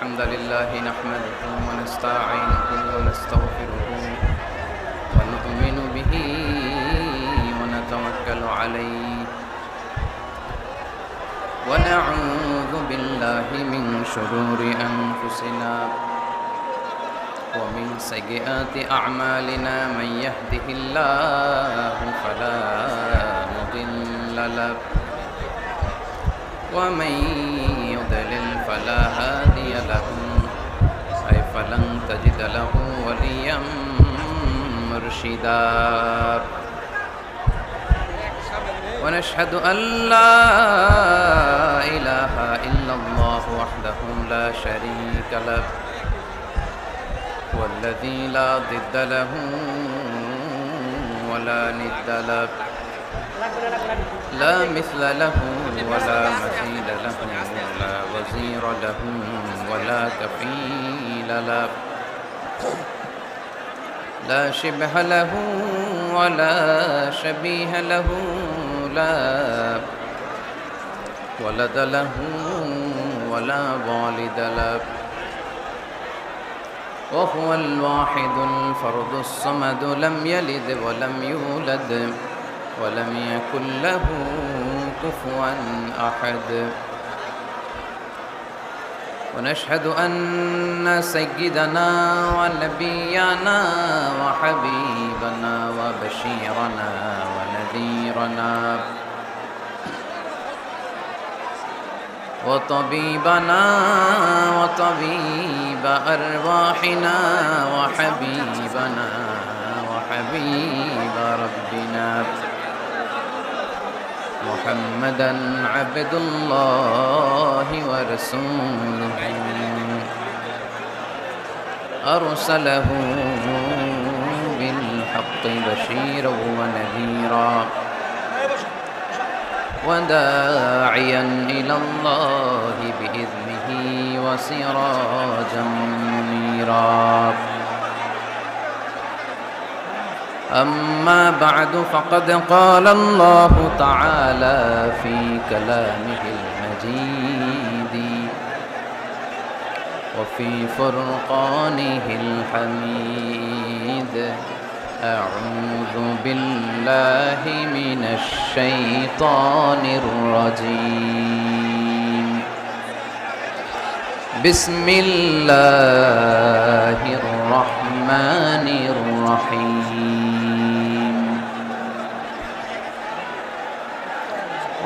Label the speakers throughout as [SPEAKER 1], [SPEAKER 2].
[SPEAKER 1] الحمد لله نحمده ونستعينه ونستغفره ونؤمن به ونتوكل عليه ونعوذ بالله من شرور أنفسنا ومن سيئات أعمالنا من يهده الله فلا مضل له ومن يضلل فلا هادي له أي فلن تجد له وليا مرشدا ونشهد أن لا إله إلا الله وحده لا شريك له والذي لا ضد له ولا ند له لا مثل له ولا مثيل له ولا وزير له ولا كفيل له لا شبه له ولا شبيه له لا ولد له ولا والد له وهو الواحد الفرد الصمد لم يلد ولم يولد ولم يكن له كفوا أحد ونشهد أن سيدنا ونبينا وحبيبنا وبشيرنا ونذيرنا وطبيبنا وطبيب أرواحنا وحبيبنا وحبيب ربنا محمدًا عبد الله ورسوله أرسله بالحق بشيرا ونذيرا وداعيا إلى الله بإذنه وسراجا منيرا أما بعد فقد قال الله تعالى في كلامه المجيد وفي فرقانه الحميد أعوذ بالله من الشيطان الرجيم بسم الله الرحمن الرحيم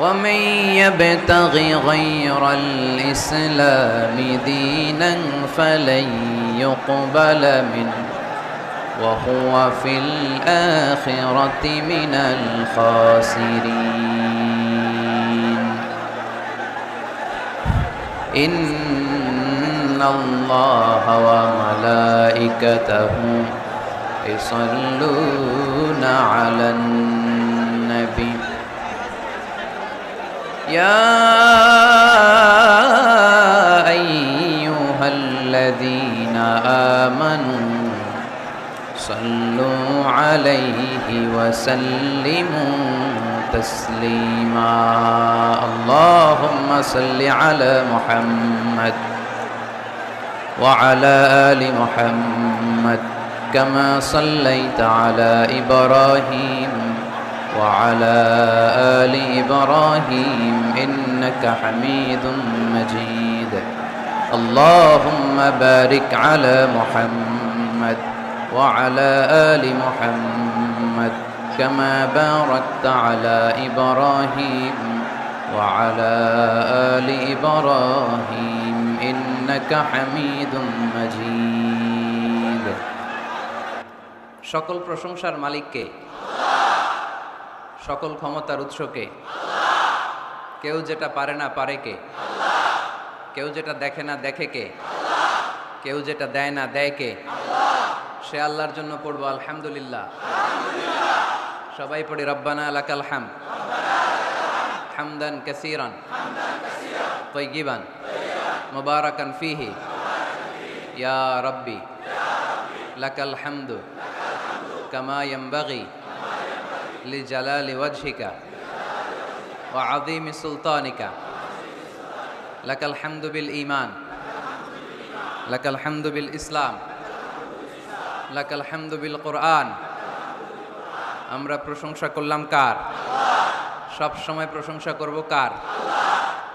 [SPEAKER 1] ومن يبتغ غير الإسلام دينا فلن يقبل منه وهو في الآخرة من الخاسرين إن الله وملائكته يصلون على النبي يا أيها الذين آمنوا صلوا عليه وسلموا تسليما اللهم صل على محمد وعلى آل محمد كما صليت على إبراهيم وعلى آل إبراهيم إنك حميد مجيد اللهم بارك على محمد وعلى آل محمد كما باركت على إبراهيم وعلى آل إبراهيم إنك حميد مجيد সকল প্রশংসার মালিককে সকল ক্ষমতার উৎসকে কেউ যেটা পারে না পারে কে কেউ যেটা দেখে না দেখে কে কেউ যেটা দেয় না দেয় কে সে আল্লাহর জন্য পড়বো আলহামদুলিল্লাহ সবাই পড়ি রব্বানা লাকাল হামদ হামদান কাসীরান তাইয়িবান মুবারাকান ফীহি ইয়া রাব্বি লাকাল হামদু কামা ইয়ানবাগি লিজালালি ওয়াজহিকা ওয়া আযীমি সুলতানিকা লাকাল হামদু বিল ঈমান লাকাল হামদু বিল ইসলাম, লাকাল হামদু বিল কোরআন। আমরা প্রশংসা করলাম কার? সব সময় প্রশংসা করব কার?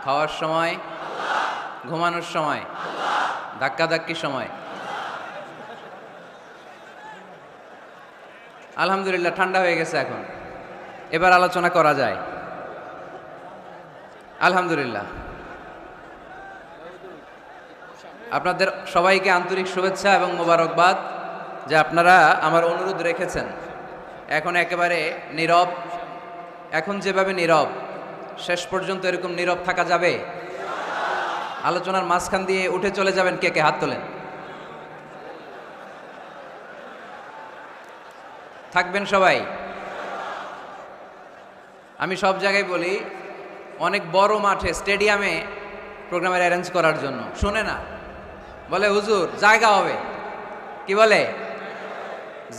[SPEAKER 1] খাওয়ার সময়, ঘুমানোর সময়, ধাক্কাধাক্কির সময়। আলহামদুলিল্লাহ ঠান্ডা হয়ে গেছে এখন, এবার আলোচনা করা যায়। আলহামদুলিল্লাহ, আপনাদের সবাইকে আন্তরিক শুভেচ্ছা এবং মোবারকবাদ যে আপনারা আমার অনুরোধ রেখেছেন। এখন একেবারে নীরব, এখন যেভাবে নীরব শেষ পর্যন্ত এরকম নীরব থাকা যাবে? আলোচনার মাঝখান দিয়ে উঠে চলে যাবেন কে কে? হাত তোলেন। থাকবেন সবাই? আমি সব জায়গায় বলি, অনেক বড় মাঠে স্টেডিয়ামে প্রোগ্রামের অ্যারেঞ্জ করার জন্য শুনে না, বলে হুজুর জায়গা হবে। কি বলে?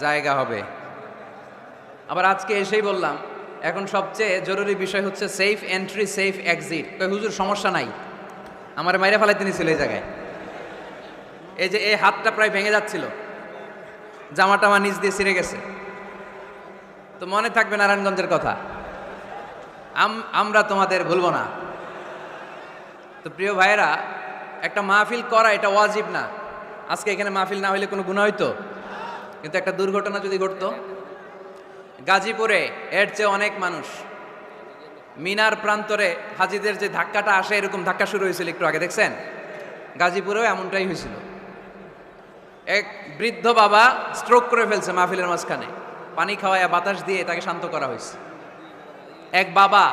[SPEAKER 1] জায়গা হবে। আবার আজকে এসেই বললাম এখন সবচেয়ে জরুরি বিষয় হচ্ছে সেফ এন্ট্রি, সেফ এক্সিট। হুজুর সমস্যা নাই, আমার মাইরে ফেলাইতে নিছিল এই জায়গায়। এই যে এই হাতটা প্রায় ভেঙে যাচ্ছিল, জামাটা আমার নিচ দিয়ে ছিঁড়ে গেছে। তো মনে থাকবে নারায়ণগঞ্জের কথা, আমরা তোমাদের ভুলবো না। তো প্রিয় ভাইয়েরা, একটা মাহফিল করা এটা ওয়াজিব না। আজকে এখানে মাহফিল না হইলে কোনো গুনাহ হইতো? কিন্তু একটা দুর্ঘটনা যদি ঘটতো, গাজীপুরে এর চেয়ে অনেক মানুষ, মিনার প্রান্তরে হাজিদের যে ধাক্কাটা আসে, এরকম ধাক্কা শুরু হয়েছিল একটু আগে, দেখছেন? গাজীপুরেও এমনটাই হয়েছিল। এক বৃদ্ধ বাবা স্ট্রোক করে ফেলছে মাহফিলের মাঝখানে, পানি খাওয়ায় বাতাস দিয়ে তাকে শান্ত করা হয়েছে। এক বাবা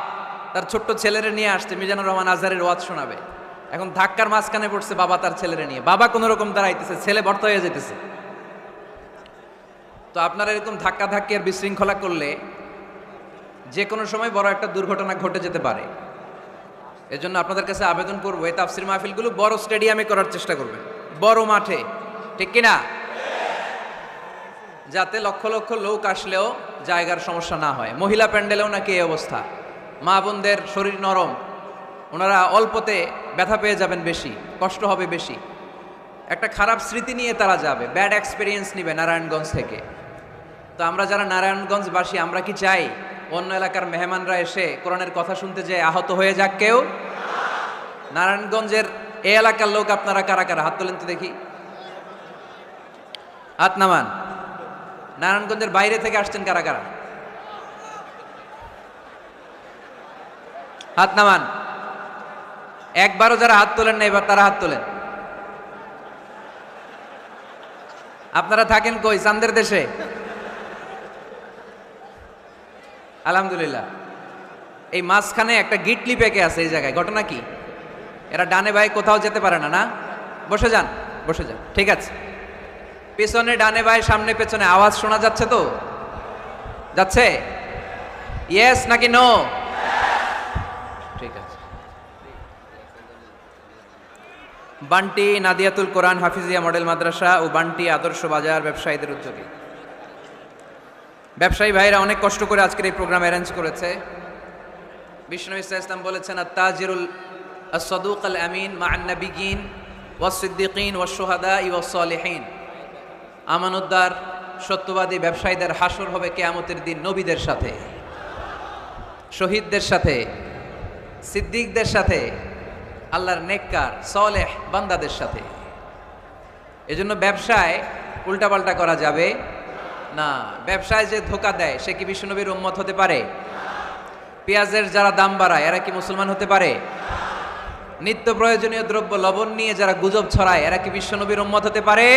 [SPEAKER 1] তার ছোট্ট ছেলেরে নিয়ে আসছে, মিজানুর রহমান আজহারের ওয়াজ শোনাবে। এখন ধাক্কার মাঝখানে পড়ছে বাবা তার ছেলেরে নিয়ে, বাবা কোনো রকম দাঁড়াইতেছে, ছেলে ভর্তা হয়ে যেতেছে। তো আপনারা এরকম ধাক্কা ধাক্কি আর বিশৃঙ্খলা করলে যে কোনো সময় বড় একটা দুর্ঘটনা ঘটে যেতে পারে। এজন্য আপনাদের কাছে আবেদন করবো, এই তাফসির মাহফিলগুলো বড় স্টেডিয়ামে করার চেষ্টা করবেন, বড় মাঠে, ঠিক কিনা? যাতে লক্ষ লক্ষ লোক আসলেও জায়গার সমস্যা না হয়। মহিলা প্যান্ডেলেও নাকি এই অবস্থা, মা বোনদের শরীর নরম, ওনারা অল্পতে ব্যথা পেয়ে যাবেন বেশি, কষ্ট হবে বেশি। একটা খারাপ স্মৃতি নিয়ে তারা যাবে, ব্যাড এক্সপিরিয়েন্স নিবে নারায়ণগঞ্জ থেকে। তো আমরা যারা নারায়ণগঞ্জবাসী, আমরা কি চাই অন্য এলাকার মেহমানরা এসে কোরআনের কথা শুনতে যেয়ে আহত হয়ে যাক কেউ? নারায়ণগঞ্জের এই এলাকার লোক আপনারা কারা কারা? হাত তোলেন তো দেখি, হাত নামান। নারায়ণগঞ্জের বাইরে থেকে আসছেন কারা কারা? হাত নামান। একবারও যারা হাত তোলেন না এবার তারা হাত তোলেন। আপনারা থাকেন কই? চান্দের দেশে? আলহামদুলিল্লাহ। এই মাঝখানে একটা গিটলি পেকে আছে এই জায়গায়, ঘটনা কি? এরা ডানে বায়ে কোথাও যেতে পারে না, না? বসে যান, বসে যান, ঠিক আছে। পেছনে ডানে বায়ে সামনে পেছনে আওয়াজ শোনা যাচ্ছে তো? যাচ্ছে? ইয়েস নাকি নো? ঠিক আছে। বান্টি নাদিয়াতুল কোরআন হাফিজিয়া মডেল মাদ্রাসা ও বান্টি আদর্শ বাজার ব্যবসায়ীদের উদ্যোগে ব্যবসায়ী ভাইরা অনেক কষ্ট করে আজকের এই প্রোগ্রাম অ্যারেঞ্জ করেছে। বিষ্ণু ইসলাম বলেছেন, আত-তাজিরুল আস-সাদুক আল-আমিন মা'আন নাবিয়্যিন ওয়াস-সিদ্দিকিন ওয়াশ-শুহাদা ওয়াস-সালিহিন। আমানতদার সত্যবাদী ব্যবসায়ীদের হাসর হবে কিয়ামতের দিন নবীদের সাথে, শহীদদের সাথে, সিদ্দিকদের সাথে, আল্লাহর নেককার সালেহ বান্দাদের সাথে। এজন্য ব্যবসায় উল্টাপাল্টা করা যাবে না। ব্যবসায় যে ধোকা দেয় সে কি বিশ্বনবীর উম্মত হতে পারে? পেঁয়াজের যারা দাম বাড়ায় এরা কি মুসলমান হতে পারে? নিত্য প্রয়োজনীয় দ্রব্য লবণ নিয়ে যারা গুজব ছড়ায় এরা কি বিশ্বনবীর উম্মত হতে পারে?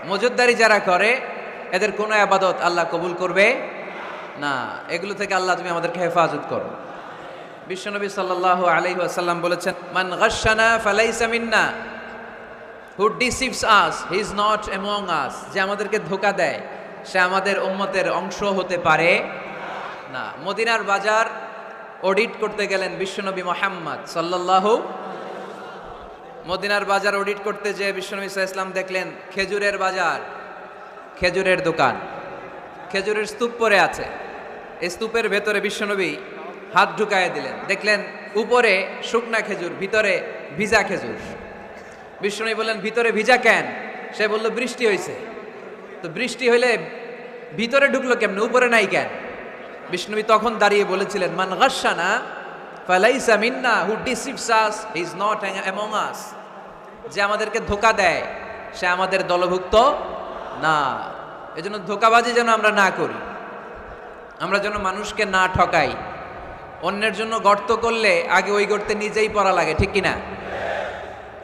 [SPEAKER 1] মজুদদারি যারা করে এদের কোনো ইবাদত আল্লাহ কবুল করবে না। এগুলো থেকে আল্লাহ তুমি আমাদেরকে হেফাজত করো। বিশ্বনবী সাল্লাল্লাহু আলাইহি ওয়াসাল্লাম বলেছেন, মান গাশশানা ফালাইসা মিন্না, who deceives us he is not among us। যে আমাদেরকে ধোঁকা দেয় সে আমাদের উম্মতের অংশ হতে পারে না। মদিনার বাজার অডিট করতে গেলেন বিশ্বনবী মুহাম্মদ সাল্লাল্লাহু। মদিনার বাজার অডিট করতে যে বিশ্বনবী সাল্লাল্লাহু আলাইহি ওয়াসাল্লাম দেখলেন খেজুরের বাজার, খেজুরের দোকান, খেজুরের স্তূপ পড়ে আছে। এই স্তূপের ভেতরে বিশ্বনবী হাত ঢুকায় দিলেন, দেখলেন উপরে শুকনা খেজুর, ভিতরে ভিজা খেজুর। বিষ্ণু বললেন ভিতরে ভিজা কেন? সে বলল বৃষ্টি হয়েছে। তো বৃষ্টি হইলে ভিতরে ঢুকলো কেমনে, উপরে নাই কেন? বিষ্ণু তখন দাঁড়িয়ে বলেছিলেন মান গাশশানা ফালাইসা মিন্না, who deceives us he is not among us. যে আমাদেরকে ধোঁকা দেয় সে আমাদের দলভুক্ত না। এজন্য ধোঁকাবাজি যেন আমরা না করি, আমরা যেন মানুষকে না ঠকাই। অন্যের জন্য গর্ত করলে আগে ওই গর্তে নিজেই পড়া লাগে, ঠিক কিনা?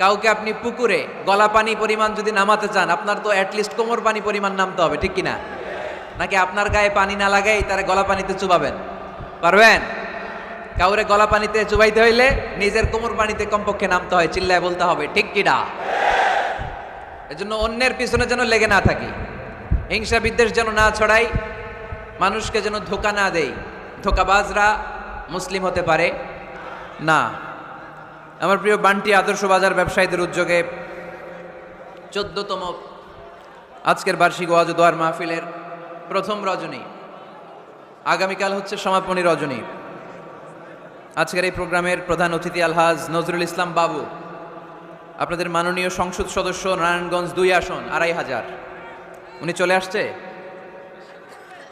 [SPEAKER 1] কাউকে আপনি পুকুরে গলা পানি পরিমাণ যদি নামাতে চান, আপনার তো অ্যাটলিস্ট কোমর পানি পরিমাণ নামতে হবে, ঠিক কিনা? নাকি আপনার গায়ে পানি না লাগাই তারা গলা পানিতে চুবাবেন? পারবেন? কাউরে গলা পানিতে চুবাইতে হইলে নিজের কোমর পানিতে কমপক্ষে নামতে হয়, চিল্লায় বলতে হবে, ঠিক কিনা? এজন্য অন্যের পিছনে যেন লেগে না থাকি, হিংসা বিদ্বেষ যেন না ছড়াই, মানুষকে যেন ধোঁকা না দেই। ধোঁকাবাজরা মুসলিম হতে পারে না। আমার প্রিয় বান্টি আদর্শ বাজার ব্যবসায়ীদের উদ্যোগে 14তম আজকের বার্ষিক ওয়াজ ও দোয়ার মাহফিলের প্রথম রজনী, আগামীকাল হচ্ছে সমাপনী রজনী। আজকের এই প্রোগ্রামের প্রধান অতিথি আলহাজ নজরুল ইসলাম বাবু, আপনাদের মাননীয় সংসদ সদস্য নারায়ণগঞ্জ 2 আসন 2500, উনি চলে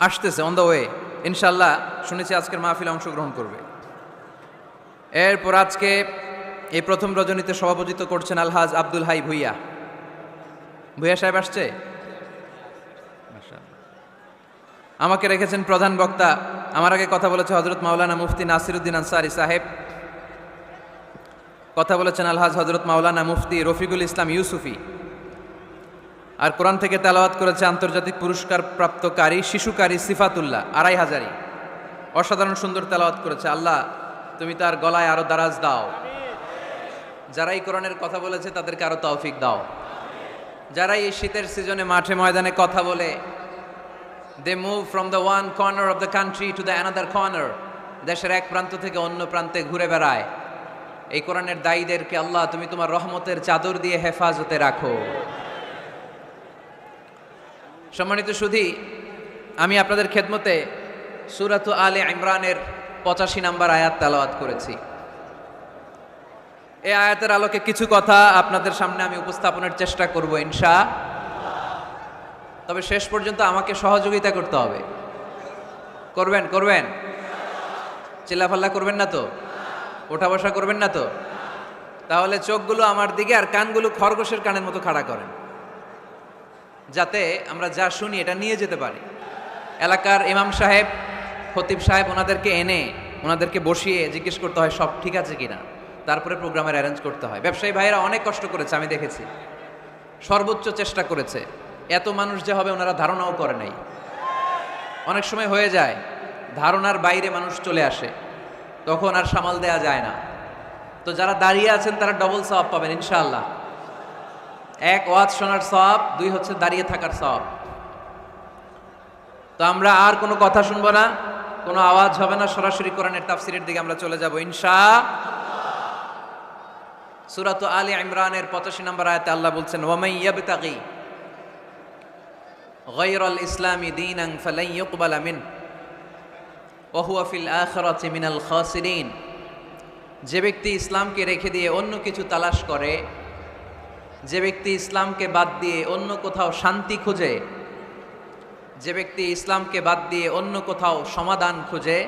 [SPEAKER 1] আসতেছে অন দ্য ওয়ে। ইনশাল্লাহ শুনেছি আজকের মাহফিলে অংশগ্রহণ করবে। এরপর আজকে এই প্রথম রজনীতে সভাপতিত্ব করছেন আলহাজ আব্দুল হাই ভুইয়া। ভুইয়া সাহেব আসছে। আমাকে রেখেছেন প্রধান বক্তা। আমার আগে কথা বলেছে হযরত মাওলানা মুফতি নাসিরউদ্দিন আনসারী সাহেব, কথা বলেছেন আলহাজ হযরত মাওলানা মুফতি রফিকুল ইসলাম ইউসুফি, আর কোরআন থেকে তেলাওয়াত করেছে আন্তর্জাতিক পুরস্কার প্রাপ্তকারী শিশুকারী সিফাতুল্লাহ 2500। অসাধারণ সুন্দর তেলাওয়াত করেছে। আল্লাহ তুমি তার গলায় আরো দারাজ দাও। যারা এই কোরআনের কথা বলেছে তাদেরকে আরো তৌফিক দাও। যারা এই শীতের সিজনে মাঠে ময়দানে কথা বলে, they move from the one corner of the country to the another corner, দেশের এক প্রান্ত থেকে অন্য প্রান্তে ঘুরে বেড়ায়, এই কোরআনের দায়ীদেরকে আল্লাহ তুমি তোমার রহমতের চাদর দিয়ে হেফাজতে রাখো। সম্মানিত সুধী, আমি আপনাদের খেদমতে সূরাত আলে ইমরানের 85 নম্বর আয়াত তেলাওয়াত করেছি। এই আয়াতের আলোকে কিছু কথা আপনাদের সামনে আমি উপস্থাপনের চেষ্টা করব ইনশাআল্লাহ। তবে শেষ পর্যন্ত আমাকে সহযোগিতা করতে হবে। করবেন? চিল্লাফাল্লা করবেন না তো? ওঠা বসা করবেন না তো? তাহলে চোখগুলো আমার দিকে আর কানগুলো খরগোশের কানের মতো খাড়া করেন, যাতে আমরা যা শুনি এটা নিয়ে যেতে পারি। এলাকার ইমাম সাহেব, খতিব সাহেব, ওনাদেরকে এনে ওনাদেরকে বসিয়ে জিজ্ঞেস করতে হয় সব ঠিক আছে কিনা, তারপরে প্রোগ্রামের অ্যারেঞ্জ করতে হয়। ব্যবসায়ী ভাইয়েরা অনেক কষ্ট করেছে, আমি দেখেছি, সর্বোচ্চ চেষ্টা করেছে। এত মানুষ যে হবে ওনারা ধারণাও করে নাই। অনেক সময় হয়ে যায় ধারণার বাইরে মানুষ চলে আসে, তখন আর সামাল দেয়া যায় না। তো যারা দাঁড়িয়ে আছেন তারা ডবল সওয়াব পাবেন ইনশাআল্লাহ। 1 ওয়াজ শোনার সওয়াব, 2 হচ্ছে দাঁড়িয়ে থাকার সওয়াব। তো আমরা আর কোনো কথা শুনবো না, কোনো আওয়াজ হবে না, সরাসরি কোরআনের তাফসিরের দিকে আমরা চলে যাব ইনশাআল্লাহ। সূরাত আলে ইমরানের 85 নম্বর আয়াতে আল্লাহ বলছেন, ওয়ামাই ইয়াবতাগি গায়রাল ইসলামি দীনান ফালান ইউকবালা মিন ওয়া হুয়া ফিল আখিরাতি মিনাল খাসিরিন। যে ব্যক্তি ইসলামকে রেখে দিয়ে অন্য কিছু তালাশ করে, যে ব্যক্তি ইসলামকে বাদ দিয়ে অন্য কোথাও শান্তি খুঁজে, যে ব্যক্তি ইসলামকে বাদ দিয়ে অন্য কোথাও সমাধান খুঁজে,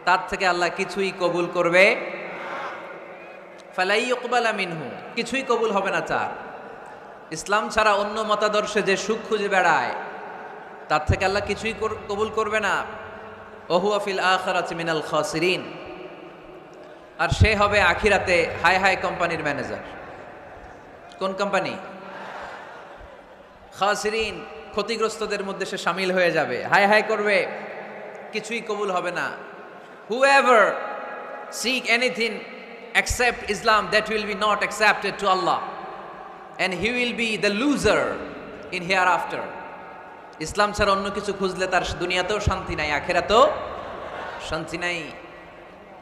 [SPEAKER 1] তার থেকে আল্লাহ কিছুই কবুল করবে ফালাই ইউকবালা মিনহু, কিছুই কবুল হবে না তার। ইসলাম ছাড়া অন্য মতাদর্শে যে সুখ খুঁজে বেড়ায়, তার থেকে আল্লাহ কিছুই কবুল করবে না। ওয়া হুয়া ফিল আখিরাতি মিনাল খাসিরিন, আর সে হবে আখিরাতে হাই হাই কোম্পানির ম্যানেজার। কোন কোম্পানি? খাসিরিন, ক্ষতিগ্রস্তদের মধ্যে সে শামিল হয়ে যাবে, হাই হাই করবে, কিছুই কবুল হবে না। Whoever seek anything except Islam, that will be not accepted to Allah, and he will be the loser in hereafter. ইসলাম ছাড়া অন্য কিছু খুঁজলে তার দুনিয়াতেও শান্তি নাই, আখিরাতেও শান্তি নাই।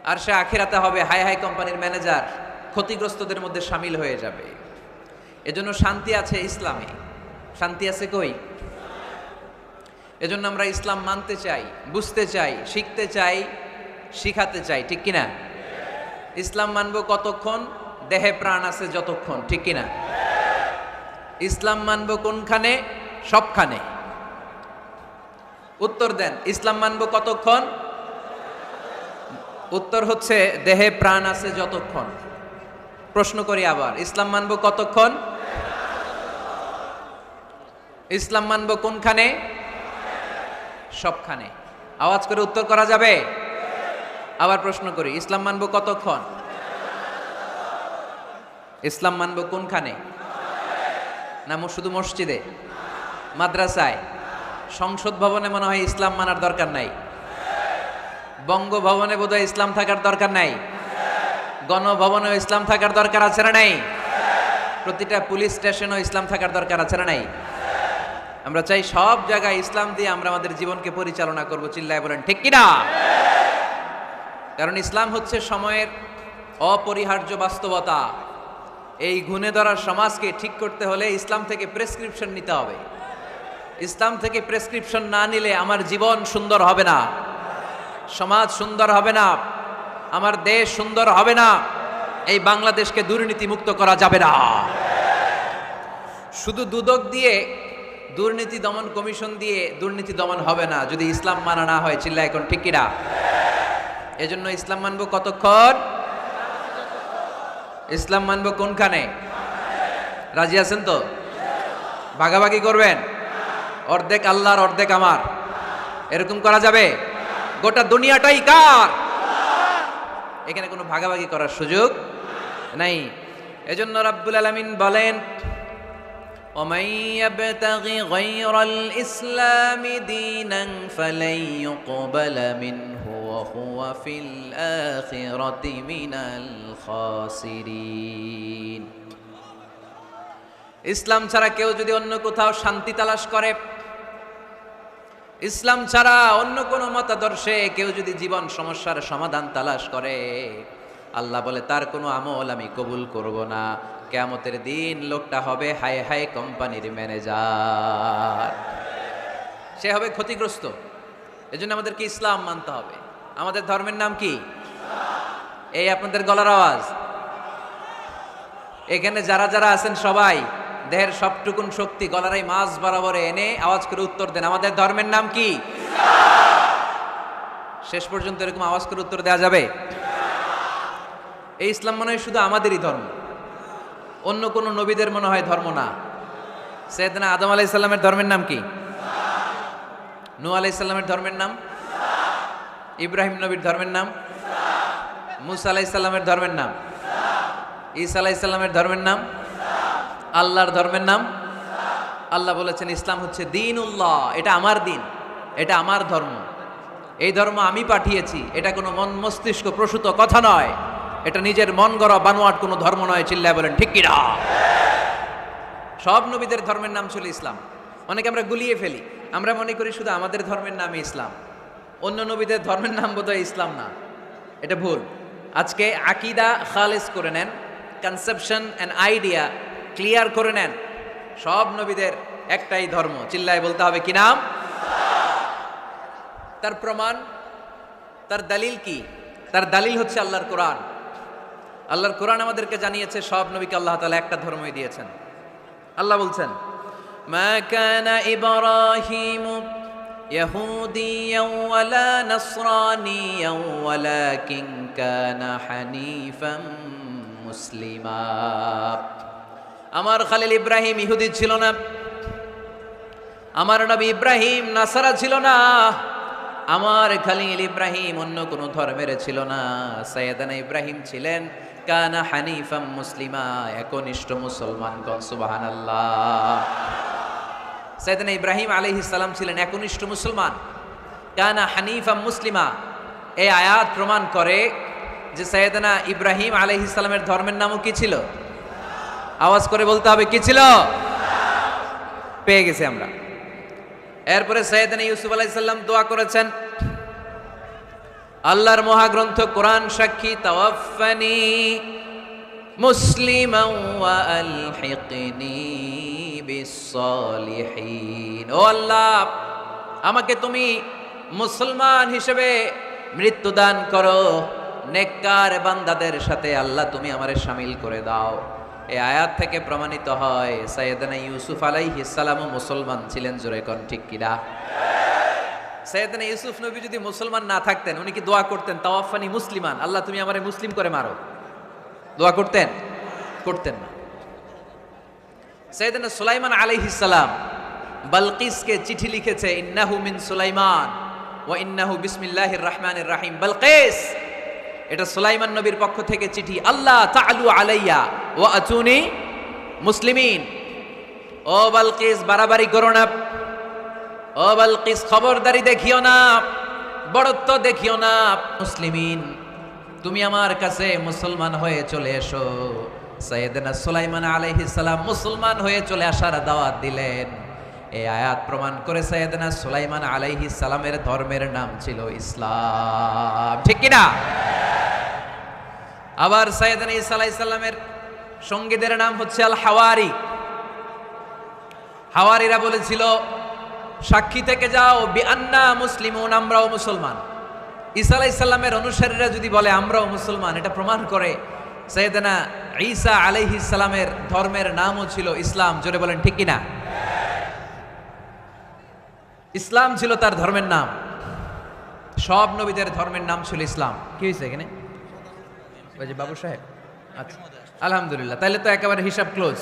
[SPEAKER 1] আর সে আখিরাতে হবে হাই হাই কোম্পানির ম্যানেজার, ক্ষতিগ্রস্তদের মধ্যে শামিল হয়ে যাবে। এজন্য শান্তি আছে ইসলামে। শান্তি আছে কই? এজন্য আমরা ইসলাম মানতে চাই, বুঝতে চাই, শিখতে চাই, শিখাতে চাই, ঠিক কিনা? ইসলাম মানব কতক্ষণ? দেহে প্রাণ আছে যতক্ষণ, ঠিক কিনা? ইসলাম মানব কোনখানে? সবখানে। উত্তর দেন, ইসলাম মানব কতক্ষণ? উত্তর হচ্ছে দেহে প্রাণ আছে যতক্ষণ। প্রশ্ন করি আবার, ইসলাম মানব কতক্ষণ? ইসলাম মানব কোনখানে? সবখানে। আওয়াজ করে উত্তর করা যাবে? আবার প্রশ্ন করি, ইসলাম মানব কতক্ষণ? ইসলাম মানব কোনখানে? না শুধু মসজিদে, মাদ্রাসায়, সংসদ ভবনে মনে হয় ইসলাম মানার দরকার নাই। বঙ্গভবনে বোধহয় ইসলাম থাকার দরকার নাই। গণভবনেও ইসলাম থাকার দরকার আছে না নাই? প্রতিটা পুলিশ স্টেশনেও ইসলাম থাকার দরকার আছে না নাই? আমরা চাই সব জায়গায় ইসলাম দিয়ে আমরা আমাদের জীবনকে পরিচালনা করব। চিল্লায় বলেন ঠিক কিনা? কারণ ইসলাম হচ্ছে সময়ের অপরিহার্য বাস্তবতা। এই গুণে ধরা সমাজকে ঠিক করতে হলে ইসলাম থেকে প্রেসক্রিপশন নিতে হবে। ইসলাম থেকে প্রেসক্রিপশন না নিলে আমার জীবন সুন্দর হবে না, সমাজ সুন্দর হবে না, আমার দেশ সুন্দর হবে না, এই বাংলাদেশকে দুর্নীতি মুক্ত করা যাবে না। শুধু দুদক দিয়ে, দুর্নীতি দমন কমিশন দিয়ে দুর্নীতি দমন হবে না যদি ইসলাম মানা না হয়। চিল্লা এখন ঠিক কিনা? এজন্য ইসলাম মানব কতক্ষণ? ইসলাম মানব কোনখানে? রাজি আছেন তো? ভাগাভাগি করবেন? অর্ধেক আল্লাহর অর্ধেক আমার, এরকম করা যাবে? গোটা দুনিয়াটাই কার? এখানে কোনো ভাগাভাগি করার সুযোগ নাই। এজন্য রাব্বুল আলামিন বলেন, ومن يبتغ غير الإسلام دينا فلن يقبل منه وهو في الآخرة من الخاسرين। ইসলাম ছাড়া কেউ যদি অন্য কোথাও শান্তি তালাশ করে, ইসলাম ছাড়া অন্য কোনো মতাদর্শে কেউ যদি জীবন সমস্যার সমাধান তালাশ করে, আল্লাহ বলে তার কোনো আমল আমি কবুল করব না। কিয়ামতের দিন লোকটা হবে হাই হাই কোম্পানির ম্যানেজার, সে হবে ক্ষতিগ্রস্ত। এজন্য আমাদেরকে ইসলাম মানতে হবে। আমাদের ধর্মের নাম কি? এই আপনাদের গলার আওয়াজ, এখানে যারা যারা আছেন সবাই দেহের সবটুকুন শক্তি গলার এই মাঝ বরাবরে এনে আওয়াজ করে উত্তর দেন, আমাদের ধর্মের নাম কি? শেষ পর্যন্ত এরকম আওয়াজ করে উত্তর দেওয়া যাবে? এই ইসলাম মনে হয় শুধু আমাদেরই ধর্ম, অন্য কোন নবীদের মনে হয় ধর্ম না। সাইয়েদনা আদম আলাইহিস সালামের ধর্মের নাম কি? নূহ আলাইহিস সালামের ধর্মের নাম? ইব্রাহিম নবীর ধর্মের নাম? মুসা আলাইহিস সালামের ধর্মের নাম? ঈসা আলাইহিস সালামের ধর্মের নাম? আল্লাহর ধর্মের নাম? আল্লাহ বলেছেন ইসলাম হচ্ছে দীনুল্লাহ, এটা আমার দিন, এটা আমার ধর্ম, এই ধর্ম আমি পাঠিয়েছি। এটা কোনো মন মস্তিষ্ক প্রসূত কথা নয়, এটা নিজের মন গড়া বানোয়াট কোনো ধর্ম নয়। চিল্লায় বলেন ঠিক কিনা? সব নবীদের ধর্মের নাম ছিল ইসলাম। অনেকে আমরা গুলিয়ে ফেলি, আমরা মনে করি শুধু আমাদের ধর্মের নামই ইসলাম, অন্য নবীদের ধর্মের নাম বোধহয় ইসলাম না। এটা ভুল। আজকে আকীদা খালেস করে নেন, কনসেপশন এন্ড আইডিয়া ক্লিয়ার করে নেন। সব নবীদের একটাই ধর্ম। চিল্লায় বলতে হবে কি নাম? তার প্রমাণ, তার দলিল কি? তার দলিল হচ্ছে আল্লাহর কোরআন। আল্লাহর কোরআন আমাদেরকে জানিয়েছে সব নবীকে আল্লাহ তাআলা একটা ধর্মই দিয়েছেন। আল্লাহ বলছেন, মা কানা ইব্রাহিমু ইয়াহুদিয়াও ওয়ালা নাসরানিয়াও ওয়ালাকিন কানা হানিফাম মুসলিমা। আমার খালিল ইব্রাহিম ইহুদি ছিল না, আমার নবী ইব্রাহিম নাসারা ছিল না, আমার খালিল ইব্রাহিম অন্য কোনো ধর্মের ছিল না। সাইয়েদনা ইব্রাহিম ছিলেন কানা হানিফাম মুসলিমা, একনিষ্ঠ মুসলমান। কোন সুবহানাল্লাহ। সাইয়েদনা ইব্রাহিম আলাইহিস সালাম ছিলেন একনিষ্ঠ মুসলমান। কানা হানিফাম মুসলিমা, এই আয়াত প্রমাণ করে যে সাইয়েদনা ইব্রাহিম আলাইহিস সালামের ধর্মের নামও কি ছিল? আওয়াজ করে বলতে হবে কি ছিল? পেয়ে গেছি আমরা। এরপরে সাইয়েদনা ইউসুফ আলাইহিস সালাম দোয়া করেছেন, আল্লাহর মহাগ্রন্থ কোরআন সাক্ষী, তাওয়াফফানি মুসলিমান ওয়া আলহিকনি বিস-সালিহিন। ও আল্লাহ, আমাকে তুমি মুসলমান হিসেবে মৃত্যুদান করো, নেককার বান্দাদের সাথে আল্লাহ তুমি আমারে শামিল করে দাও। এই আয়াত থেকে প্রমাণিত হয় সাইয়েদনা ইউসুফ আলাইহিস সালামও মুসলমান ছিলেন। জোরে কোন ঠিক কিনা? সাইয়েদনা ইউসুফ নবী যদি মুসলমান না থাকতেন, উনি কি দোয়া করতেন তাওয়াফানি মুসলিমান, আল্লাহ তুমি আমারে মুসলিম করে মারো? দোয়া করতেন? করতেন না। সাইয়েদনা সুলাইমান আলাইহিস সালাম বালকিসকে চিঠি লিখেছে, ইন্নাহু মিন সুলাইমান ওয়া ইন্নাহু বিসমিল্লাহির রহমানির রহিম। বালকিস, এটা সুলাইমান নবীর পক্ষ থেকে চিঠি। আল্লাহ তাআলু আলাইয়া ওয়া আতুনি মুসলিমিন। ও বালকিস, বাড়াবাড়ি করো না। ও বালকিস, খবরদারি দেখিও না, বড়ত্ব দেখিও না। মুসলিমিন, তুমি আমার কাছে মুসলমান হয়ে চলে এসো। সাইয়েদনা সুলাইমান আলাইহিস সালাম মুসলমান হয়ে চলে আসার দাওয়াত দিলেন। এই আয়াত প্রমাণ করে সাইয়েদনা সুলাইমান আলাইহিস সালামের ধর্মের নাম ছিল ইসলাম। ঠিক কি না? আবার সাইয়েদনা ঈসা আলাইহিস সালামের সঙ্গীদের নাম হচ্ছে আল হাওয়ারি। হাওয়ারিরা বলেছিল, সাক্ষী থেকে যাও বিআন্না মুসলিমুন, আমরাও মুসলমান। ঈসা আলাইহিস সালামের অনুসারীরা যদি বলে আমরাও মুসলমান, এটা প্রমাণ করে সাইয়েদনা ঈসা আলাইহিস সালামের ধর্মের নামও ছিল ইসলাম। জোরে বলেন ঠিক কি না? ইসলাম ছিল তার ধর্মের নাম। সব নবীদের ধর্মের নাম ছিল ইসলাম। কি হয়েছে এখানে? ওই যে বাবু সাহেব, আচ্ছা আলহামদুলিল্লাহ, তাহলে তো একেবারে হিসাব ক্লোজ।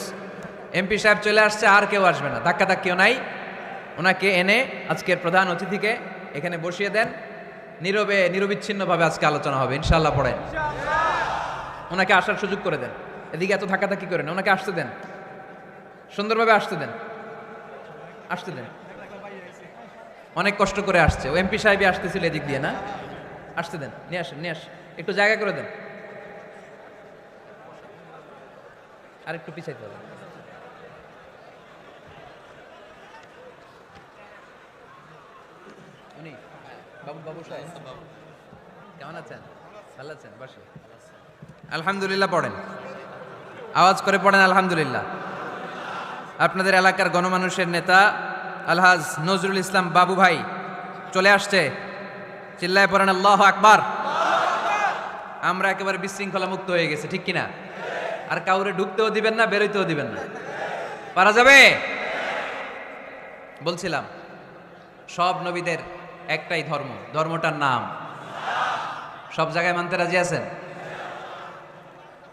[SPEAKER 1] এমপি সাহেব চলে আসছে, আর কেউ আসবে না, ধাক্কা ধাক্কিও নাই। ওনাকে এনে আজকের প্রধান অতিথিকে এখানে বসিয়ে দেন। নীরবে নিরবিচ্ছিন্নভাবে আজকে আলোচনা হবে ইনশাআল্লাহ। পড়েন, ওনাকে আসার সুযোগ করে দেন। এদিকে এত ধাক্কাধাক্কি করেন, ওনাকে আসতে দেন, সুন্দরভাবে আসতে দেন, আসতে দেন। অনেক কষ্ট করে আসছে, ও এমপি সাহেবই আসতেছিল এদিক দিয়ে না, আসতে দেন, নিয়ে আসেন, নিয়ে আসেন, একটু জায়গা করে দেন। আর একটু পিছাইতে হবে। উনি বাবু, বাবু সাহেব কেমন আছেন? ভালো আছেন? বসে। আলহামদুলিল্লাহ পড়েন, আওয়াজ করে পড়েন আলহামদুলিল্লাহ। আপনাদের এলাকার গণমানুষের নেতা আলহাজ নজরুল ইসলাম বাবু ভাই চলে আসছে। চিল্লায় পড়েন আল্লাহু আকবার। আমরা একেবারে বিশৃঙ্খলা মুক্ত হয়ে গেছে, ঠিক কিনা? আর কাউরে ঢুকতেও দিবেন না, বেরোইতেও দিবেন না। পারা যাবে? বলছিলাম সব নবীদের একটাই ধর্ম, ধর্মটার নাম সব জায়গায় মানতে রাজি আছেন?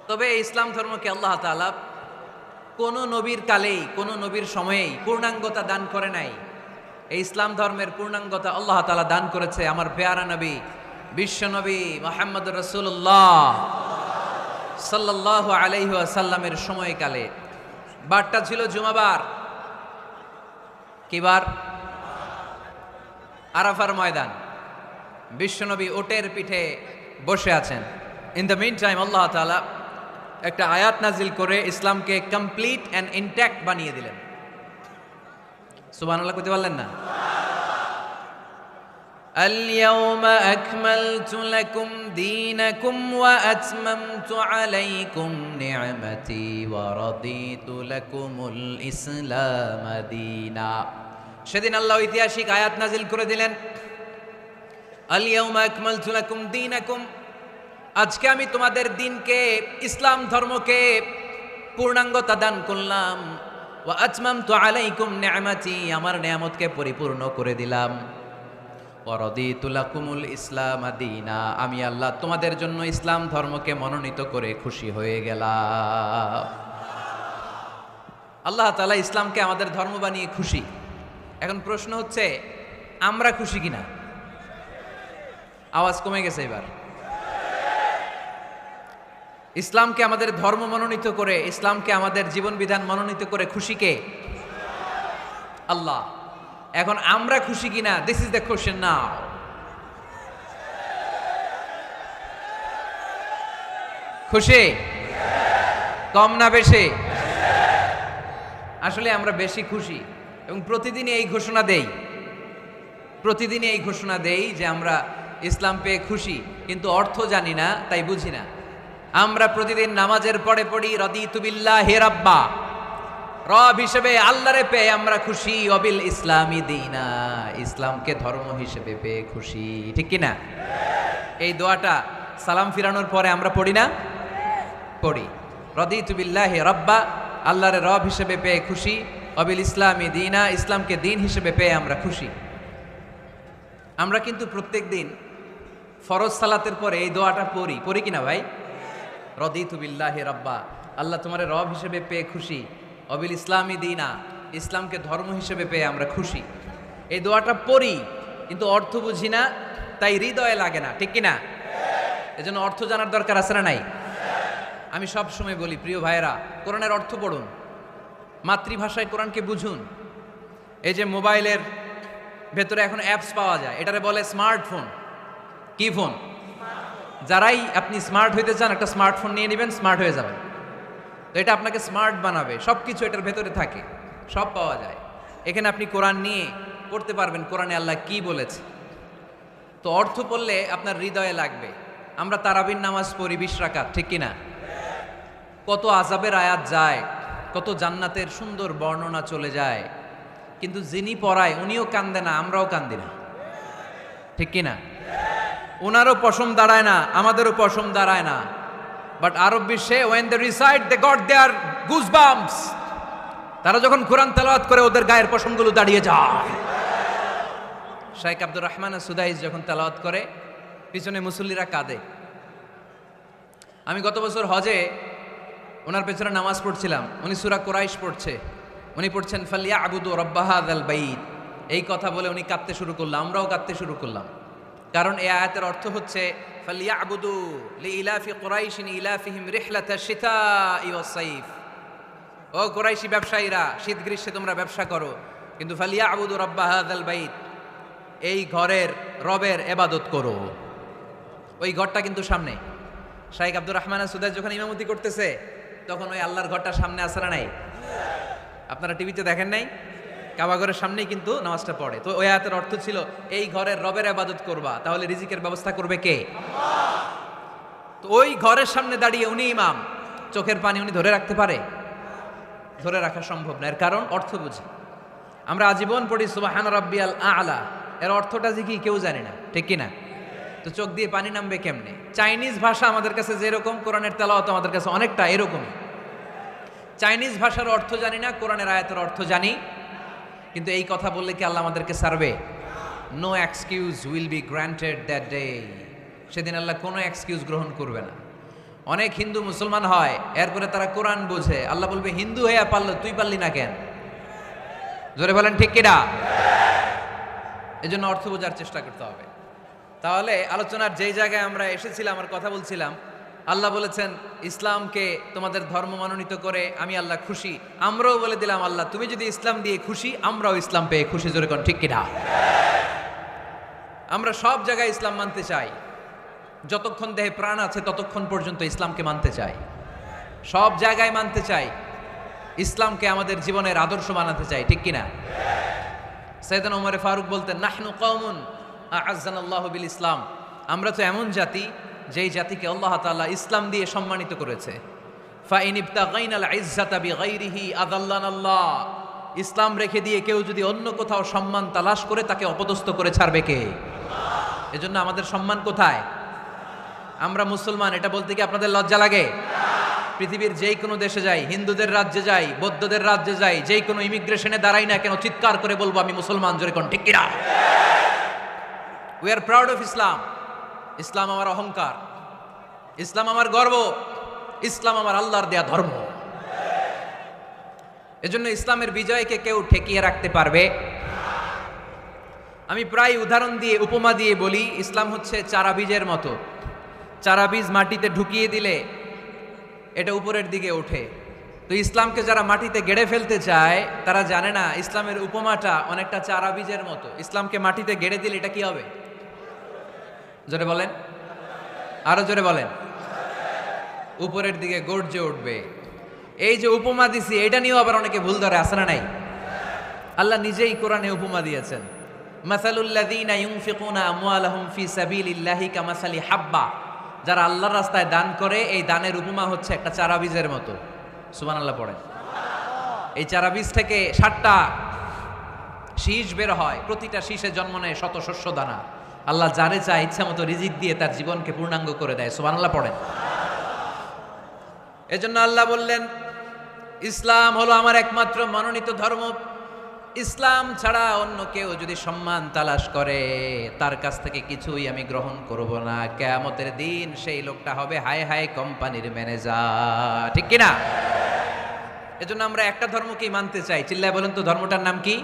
[SPEAKER 1] তবে এই ইসলাম ধর্মকে আল্লাহ তাআলা কোন নবীর কালেই, কোন নবীর সময়েই পূর্ণাঙ্গতা দান করে নাই। এই ইসলাম ধর্মের পূর্ণাঙ্গতা আল্লাহ তাআলা দান করেছে আমার পেয়ারা নবী, বিশ্ব নবী মুহাম্মদুর রাসূলুল্লাহ সাল্লাল্লাহু আলাইহি ওয়াসাল্লামের সময়কালে। বারটা ছিল জুমাবার। কি বার? আরাফার ময়দান। বিশ্বনবী ওটের পিঠে বসে আছেন। ইন দ্য মিন টাইম আল্লাহ তাআলা একটা আয়াত নাজিল করে ইসলামকে কমপ্লিট অ্যান্ড ইনট্যাক্ট বানিয়ে দিলেন। সুবহানাল্লাহ কইতে পারলেন না? اليوم أكملت لكم دينكم وأتممت عليكم نعمتي ورضيت لكم الإسلام دينا। সেদিন আল্লাহ ঐতিহাসিক আয়াত নাজিল করে দিলেন, اليوم أكملت لكم دينكم, আজকে আমি তোমাদের দিনকে, ইসলাম ধর্মকে পূর্ণাঙ্গতা দান করলাম। ওয়া আতমামতু আলাইকুম নি'মাতি, আমার নিয়ামতকে পরিপূর্ণ করে দিলাম। ওয়া রাদিতু লাকুমুল ইসলাম দীনা, আমি আল্লাহ তোমাদের জন্য ইসলাম ধর্মকে মনোনীত করে খুশি হয়ে গেলাম। আল্লাহ তাআলা ইসলামকে আমাদের ধর্ম বানিয়ে খুশি। এখন প্রশ্ন হচ্ছে, আমরা খুশি কিনা? আওয়াজ কমে গেছে এবার। ইসলামকে আমাদের ধর্ম মনোনীত করে, ইসলামকে আমাদের জীবন বিধান মনোনীত করে খুশি কে? আল্লাহ। এখন আমরা খুশি কিনা? দিস ইজ দ্য কোশ্চেন নাও। খুশি? কম না বেশি? আসলে আমরা বেশি খুশি, এবং প্রতিদিনই এই ঘোষণা দেই, প্রতিদিনই এই ঘোষণা দেই যে আমরা ইসলাম পেয়ে খুশি, কিন্তু অর্থ জানি না, তাই বুঝি না। আমরা প্রতিদিন নামাজের পরে পড়ি রাদিতু বিল্লাহি রাব্বা, রব হিসেবে আল্লাহরে পেয়ে আমরা খুশি। অবিল ইসলামি দীনা, ইসলামকে ধর্ম হিসেবে পেয়ে খুশি, ঠিক কি না? এই দোয়াটা সালাম ফিরানোর পরে আমরা পড়ি না? পড়ি। রাদিতু বিল্লাহি রাব্বা, আল্লাহর রব হিসেবে পেয়ে খুশি, অবিল ইসলামী দীনা, ইসলামকে দিন হিসেবে পেয়ে আমরা খুশি। আমরা কিন্তু প্রত্যেক দিন ফরজ সালাতের পরে এই দোয়াটা পড়ি কিনা ভাই? রাদিতু বিল্লাহি রাব্বা, আল্লাহ তোমার রব হিসেবে পেয়ে খুশি, অবিল ইসলামী দীনা, ইসলামকে ধর্ম হিসেবে পেয়ে আমরা খুশি। এই দোয়াটা পড়ি কিন্তু অর্থ বুঝি না, তাই হৃদয়ে লাগে না, ঠিক কিনা? এজন্য অর্থ জানার দরকার আছে না নাই? আমি সব সময় বলি প্রিয় ভাইয়েরা, কোরআনের অর্থ পড়ুন, মাতৃভাষায় কোরআনকে বুঝুন। এই যে মোবাইলের ভেতরে এখন অ্যাপস পাওয়া যায়, এটারে বলে স্মার্টফোন। কি ফোন? যারাই আপনি স্মার্ট হইতে চান একটা স্মার্টফোন নিয়ে নেবেন, স্মার্ট হয়ে যাবেন। তো এটা আপনাকে স্মার্ট বানাবে, সব কিছু এটার ভেতরে থাকে, সব পাওয়া যায়। এখানে আপনি কোরআন নিয়ে পড়তে পারবেন কোরআনে আল্লাহ কি বলেছে। তো অর্থ পড়লে আপনার হৃদয়ে লাগবে। আমরা তারাবির নামাজ পড়ি 20 রাকাত, ঠিক কিনা? কত আযাবের আয়াত যায়, কত জান্নাতের সুন্দর বর্ণনা চলে যায়, কিন্তু যিনি পড়ায় উনিও কান্দে না, আমরাও কান্দি না, ঠিক কিনা? ওনারও পশম দাঁড়ায় না, আমাদেরও পশম দাঁড়ায় না। বাট আরব বিশ্বে when they recite they got their goosebumps, তারা যখন কোরআন তেলাওয়াত করে ওদের গায়ের পশমগুলো দাঁড়িয়ে যায়। শাইখ আব্দুর রহমান সুদাইস যখন তেলাওয়াত করে পিছনে মুসল্লিরা কাঁদে। আমি গত বছর হজে ওনার পেছনে নামাজ পড়ছিলাম, উনি সূরা কুরাইশ পড়ছে, উনি পড়ছেন ফালিয়াবুদু রাব্বা হাযাল বাইত। এই কথা বলে উনি কাঁদতে শুরু করলাম, আমরাও কাঁদতে শুরু করলাম। কারণ এই আয়াতের অর্থ হচ্ছে ফালিয়াবুদু লিইলাফি কুরাইশিন ইলাফিহিম রিহলাতাশ শিতাই ওয়াস সাইফ। ও কুরাইশি ব্যবসায়ীরা, শীত গ্রীষ্মে তোমরা ব্যবসা করো, কিন্তু ফালিয়াবুদু রাব্বা হাযাল বাইত, এই ঘরের রবের ইবাদত করো। ওই ঘরটা কিন্তু সামনে। শাইখ আব্দুর রহমান সুদাইস যখন ইমামতি করতেছে তখন ওই আল্লাহর ঘরটা সামনে আছে না নাই? আপনারা টিভিতে দেখেন নাই? কাবা ঘরের সামনেই কিন্তু নামাজটা পড়ে। তো ওই আয়াতের অর্থ ছিল এই ঘরের রবের ইবাদত করবা, তাহলে রিজিকের ব্যবস্থা করবে কে? তো ওই ঘরের সামনে দাঁড়িয়ে উনি ইমাম, চোখের পানি উনি ধরে রাখতে পারে? ধরে রাখা সম্ভব না। এর কারণ অর্থ বুঝি। আমরা আজীবন পড়ি সুবহান রাব্বিয়াল আ'লা, এর অর্থটা যে কি কেউ জানে না, ঠিক কিনা? তো চোখ দিয়ে পানি নামবে কেমনে? চাইনিজ ভাষা আমাদের কাছে যেরকম, কোরআনের তেলাওয়াত আমাদের কাছে অনেকটা এরকমই। চাইনিজ ভাষার অর্থ জানি না, কোরআনের আয়াতের অর্থ জানি, কিন্তু এই কথা বললে কি আল্লাহ আমাদেরকে ছাড়বে? No excuse will be granted that day. সেদিন আল্লাহ কোনো এক্সকিউজ গ্রহণ করবে না। অনেক হিন্দু মুসলমান হয়, এরপরে তারা কোরআন বোঝে, আল্লাহ বলবে হিন্দু হয়ে পারলো, তুই পারলি না কেন? জোরে বলেন ঠিক কিনা? এজন্য অর্থ বোঝার চেষ্টা করতে হবে। তাহলে আলোচনার যেই জায়গায় আমরা এসেছিলাম আর কথা বলছিলাম, আল্লাহ বলেছেন ইসলামকে তোমাদের ধর্ম মনোনীত করে আমি আল্লাহ খুশি। আমরাও বলে দিলাম আল্লাহ তুমি যদি ইসলাম দিয়ে খুশি, আমরাও ইসলাম পেয়ে খুশি। জোরে কোন ঠিক কিনা? আমরা সব জায়গায় ইসলাম মানতে চাই, যতক্ষণ দেহে প্রাণ আছে ততক্ষণ পর্যন্ত ইসলামকে মানতে চাই, সব জায়গায় মানতে চাই, ইসলামকে আমাদের জীবনের আদর্শ বানাতে চাই, ঠিক কিনা? সাইয়েদনা ওমর ফারুক বলতেন নাহনু কওমুন আ'আজ্জানাল্লাহু বিল ইসলাম, আমরা তো এমন জাতি যেই জাতিকে আল্লাহ তাআলা ইসলাম দিয়ে সম্মানিত করেছে। ফাইন ইবতাগাইনাল ইজ্জাতা বিগাইরিহি আযাল্লানাল্লাহ, ইসলাম রেখে দিয়ে কেউ যদি অন্য কোথাও সম্মান তালাশ করে তাকে অপদস্থ করে ছাড়বে কে? আল্লাহ। এজন্য আমাদের সম্মান কোথায়? আমরা মুসলমান, এটা বলতে কি আপনাদের লজ্জা লাগে? পৃথিবীর যেই কোনো দেশে যাই, হিন্দুদের রাজ্যে যাই, বৌদ্ধদের রাজ্যে যাই, যেই কোনো ইমিগ্রেশনে দাঁড়াই না কেন, চিৎকার করে বলবো আমি মুসলমান। জোরে কোন ঠিক কিনা? We are proud of Islam. ইসলাম আমার অহংকার, ইসলাম আমার গর্ব, ইসলাম আমার আল্লাহর দেয়া ধর্ম। এজন্য ইসলামের বিজয়কে কেউ ঠেকিয়ে রাখতে পারবে? আমি প্রায় উদাহরণ দিয়ে, উপমা দিয়ে বলি, ইসলাম হচ্ছে চারা বীজের মতো। চারা বীজ মাটিতে ঢুকিয়ে দিলে এটা উপরের দিকে ওঠে। তো ইসলামকে যারা মাটিতে গেড়ে ফেলতে চায় তারা জানে না ইসলামের উপমাটা অনেকটা চারা বীজের মতো। ইসলামকে মাটিতে গেড়ে দিলে এটা কি হবে? জোরে বলেন, আরো জোরে বলেন। উপরের দিকে গর্জে উঠবে। এই যে উপমা দিছি, এটা নিয়েও আবার অনেকে ভুল ধরে, আছে না নাই? আল্লাহ নিজেই কোরআনে উপমা দিয়েছেন, মাসালুল লাযীনা ইউনফিকুনা আমওয়ালাহুম ফি সাবিলিল্লাহি কামাসালি হাব্বা, যারা আল্লাহর রাস্তায় দান করে এই দানের উপমা হচ্ছে একটা চারা বীজের মতো। সুবহানাল্লাহ পড়েন। এই চারা বীজ থেকে 60টা শীষ বের হয়, প্রতিটা শীষে জন্ম নেয় শত শস্য দানা। আল্লাহ যারে চায় ইচ্ছা মতো রিজিক দিয়ে তার জীবনকে পূর্ণাঙ্গ করে দেয়। সুবহানাল্লাহ পড়েন। এজন্য আল্লাহ বললেন, ইসলাম হলো আমার একমাত্র মনোনীত ধর্ম। ইসলাম ছাড়া অন্য কেউ যদি সম্মান তালাশ করে তার কাছ থেকে কিছুই আমি গ্রহণ করব না। কিয়ামতের দিন সেই লোকটা হবে হায় হায় কোম্পানির ম্যানেজার, ঠিক কিনা? এজন্য আমরা একটা ধর্মকেই মানতে চাই। চিল্লায় বলেন তো, ধর্মটার নাম কি?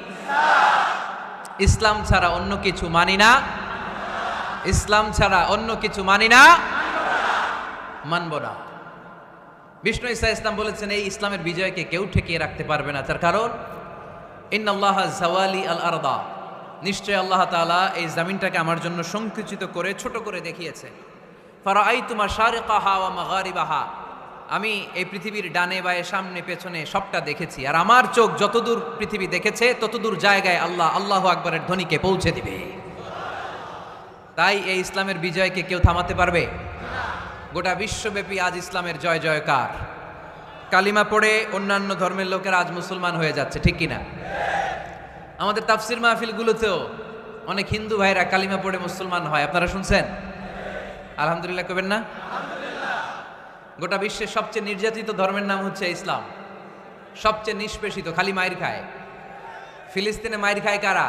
[SPEAKER 1] ইসলাম ছাড়া অন্য কিছু মানি না। ইসলাম ছাড়া অন্য কিছু মানি না, মানব না। বিষ্ণু ঈসা ইসলাম বলেছেন, এই ইসলামের বিজয়কে কেউ ঠেকিয়ে রাখতে পারবে না। তার কারণ, ইন্নাল্লাহ জাওয়ালি আল আরদা, নিশ্চয় আল্লাহ তাআলা এই জমিনটাকে আমার জন্য সংকুচিত করে ছোট করে দেখিয়েছে। ফারাআইতু মাশারিকাহা ওয়া মাগারিবাহা, আমি এই পৃথিবীর ডানে বায়ে সামনে পেছনে সবটা দেখেছি। আর আমার চোখ যতদূর পৃথিবী দেখেছে ততদূর জায়গায় আল্লাহ আল্লাহু আকবারের ধ্বনিকে পৌঁছে দিবে। তাই এই ইসলামের বিজয়কে কেউ থামাতে পারবে? গোটা বিশ্বব্যাপী আজ ইসলামের জয় জয়কার। কালিমা পড়ে অন্যান্য ধর্মের লোকেরা আজ মুসলমান হয়ে যাচ্ছে, ঠিক কিনা? আমাদের তাফসির মাহফিলগুলোতেও অনেক হিন্দু ভাইরা কালিমা পড়ে মুসলমান হয়, আপনারা শুনছেন? আলহামদুলিল্লাহ কবেন না? গোটা বিশ্বের সবচেয়ে নির্যাতিত ধর্মের নাম হচ্ছে ইসলাম। সবচেয়ে নিষ্পেষিত, খালি মাইর খায়। ফিলিস্তিনে মাইর খায় কারা?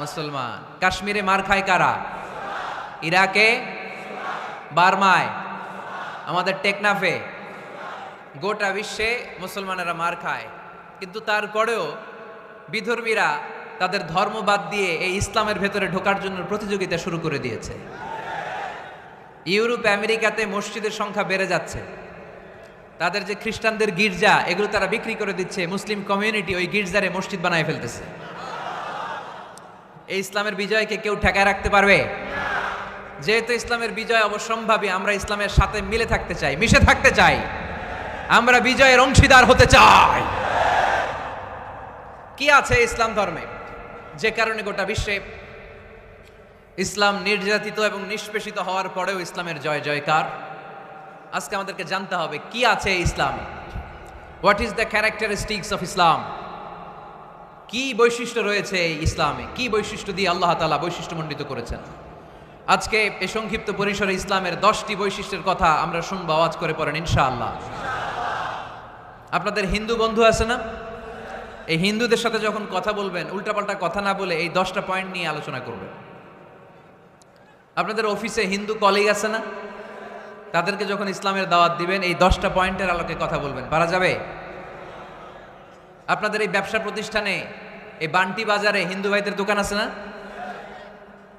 [SPEAKER 1] মুসলমান। কাশ্মীরে মার খায় কারা? ইরাকে, বার্মায়, আমাদের টেকনাফে, গোটা বিশ্বে মুসলমানেরা মার খায়। কিন্তু তারপরেও বিধর্মীরা তাদের ধর্ম বাদ দিয়ে এই ইসলামের ভেতরে ঢোকার জন্য প্রতিযোগিতা শুরু করে দিয়েছে। ইউরোপ আমেরিকাতে মসজিদের সংখ্যা বেড়ে যাচ্ছে। তাদের যে খ্রিস্টানদের গির্জা, এগুলো তারা বিক্রি করে দিচ্ছে। মুসলিম কমিউনিটি ওই গির্জারে মসজিদ বানায় ফেলতেছে। এই ইসলামের বিজয়কে কেউ ঠেকায় রাখতে পারবে? যেহেতু ইসলামের বিজয় অবশ্যম্ভাবী, আমরা ইসলামের সাথে মিলে থাকতে চাই, মিশে থাকতে চাই। আমরা বিজয়ের অংশীদার হতে চাই। কি আছে ইসলাম ধর্মে যে কারণে গোটা বিশ্বে ইসলাম নির্যাতিত এবং নিষ্পেষিত হওয়ার পরেও ইসলামের জয় জয়কার? আজকে আমাদেরকে জানতে হবে কি আছে ইসলামে। What is the characteristics of Islam? কি বৈশিষ্ট্য রয়েছে এই ইসলামে? কি বৈশিষ্ট্য দিয়ে আল্লাহ তাআলা বৈশিষ্ট্যমণ্ডিত করেছেন? আজকে এই সংক্ষিপ্ত পরিসরে ইসলামের 10টি বৈশিষ্ট্যের কথা আমরা শুনবো। আওয়াজ করে পড়েন ইনশাআল্লাহ। আপনাদের হিন্দু বন্ধু আছে না? এই হিন্দুদের সাথে যখন কথা বলবেন উল্টাপাল্টা কথা না বলে এই 10টা পয়েন্ট নিয়ে আলোচনা করবেন। আপনাদের অফিসে হিন্দু কলিগ আছে না? তাদেরকে যখন ইসলামের দাওয়াত দিবেন এই 10টা পয়েন্টের আলোকে কথা বলবেন। পারা যাবে? আপনাদের এই ব্যবসা প্রতিষ্ঠানে, এই বান্টি বাজারে হিন্দু ভাইদের দোকান আছে না?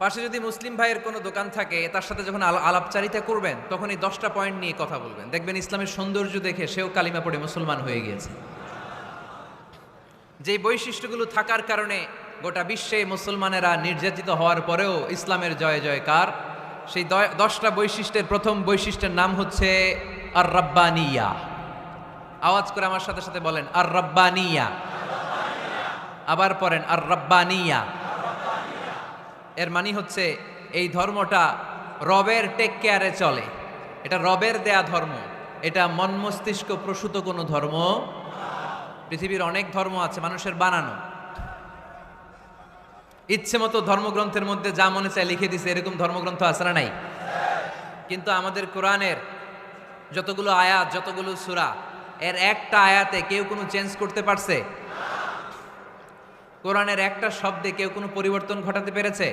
[SPEAKER 1] পাশে যদি মুসলিম ভাইয়ের কোনো দোকান থাকে তার সাথে যখন আলাপচারিতা করবেন তখন এই 10টা পয়েন্ট নিয়ে কথা বলবেন। দেখবেন ইসলামের সৌন্দর্য দেখে সেও কালিমা পড়ে মুসলমান হয়ে গিয়েছে। যে বৈশিষ্ট্যগুলো থাকার কারণে গোটা বিশ্বে মুসলমানেরা নির্যাতিত হওয়ার পরেও ইসলামের জয় জয়কার, সেই 10টা বৈশিষ্ট্যের প্রথম বৈশিষ্ট্যের নাম হচ্ছে আর রাব্বানিয়া। আওয়াজ করে আমার সাথে সাথে বলেন আর রাব্বানিয়া। আবার পড়েন আর রাব্বানিয়া। এর মানে হচ্ছে এই ধর্মটা রবের টেক কেয়ারে চলে। এটা রবের দেয়া ধর্ম। এটা মন মস্তিষ্ক প্রসূত কোনো ধর্ম। পৃথিবীর অনেক ধর্ম আছে মানুষের বানানো, ইচ্ছে মতো ধর্মগ্রন্থের মধ্যে যা মনে চায় লিখে দিছে, এরকম ধর্মগ্রন্থ আছে না নাই? কিন্তু আমাদের কোরআনের যতগুলো আয়াত, যতগুলো সূরা, এর একটা আয়াতে কেউ কোনো চেঞ্জ করতে পারছে? কোরআনের একটা শব্দে কেউ কোনো পরিবর্তন ঘটাতে পেরেছে?